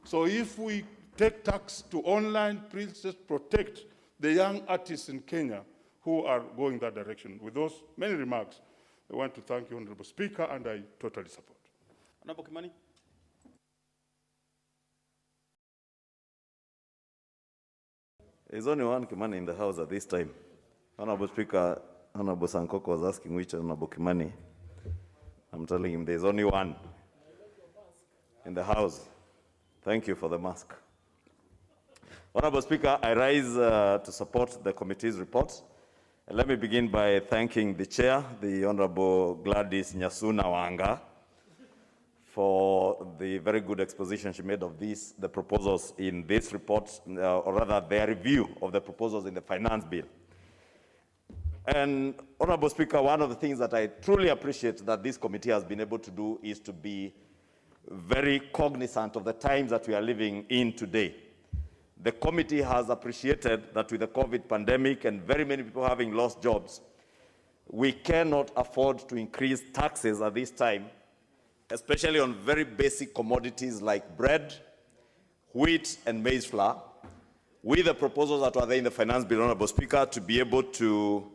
So if we take tax to online, please just protect the young artists in Kenya who are going that direction. With those many remarks, I want to thank you, Honorable Speaker, and I totally support. Honorable Kimani. There's only one Kimani in the House at this time. Honorable Speaker, Honorable Sankoko was asking which Honorable Kimani. I'm telling him there's only one in the House. Thank you for the mask. Honorable Speaker, I rise to support the committee's report. And let me begin by thanking the chair, the Honorable Gladys Nyasuna Wanga, for the very good exposition she made of the proposals in this report, or rather their review of the proposals in the finance bill. And Honorable Speaker, one of the things that I truly appreciate that this committee has been able to do is to be very cognizant of the times that we are living in today. The committee has appreciated that with the COVID pandemic and very many people having lost jobs, we cannot afford to increase taxes at this time, especially on very basic commodities like bread, wheat, and maize flour, with the proposals that were there in the finance bill, Honorable Speaker, to be able to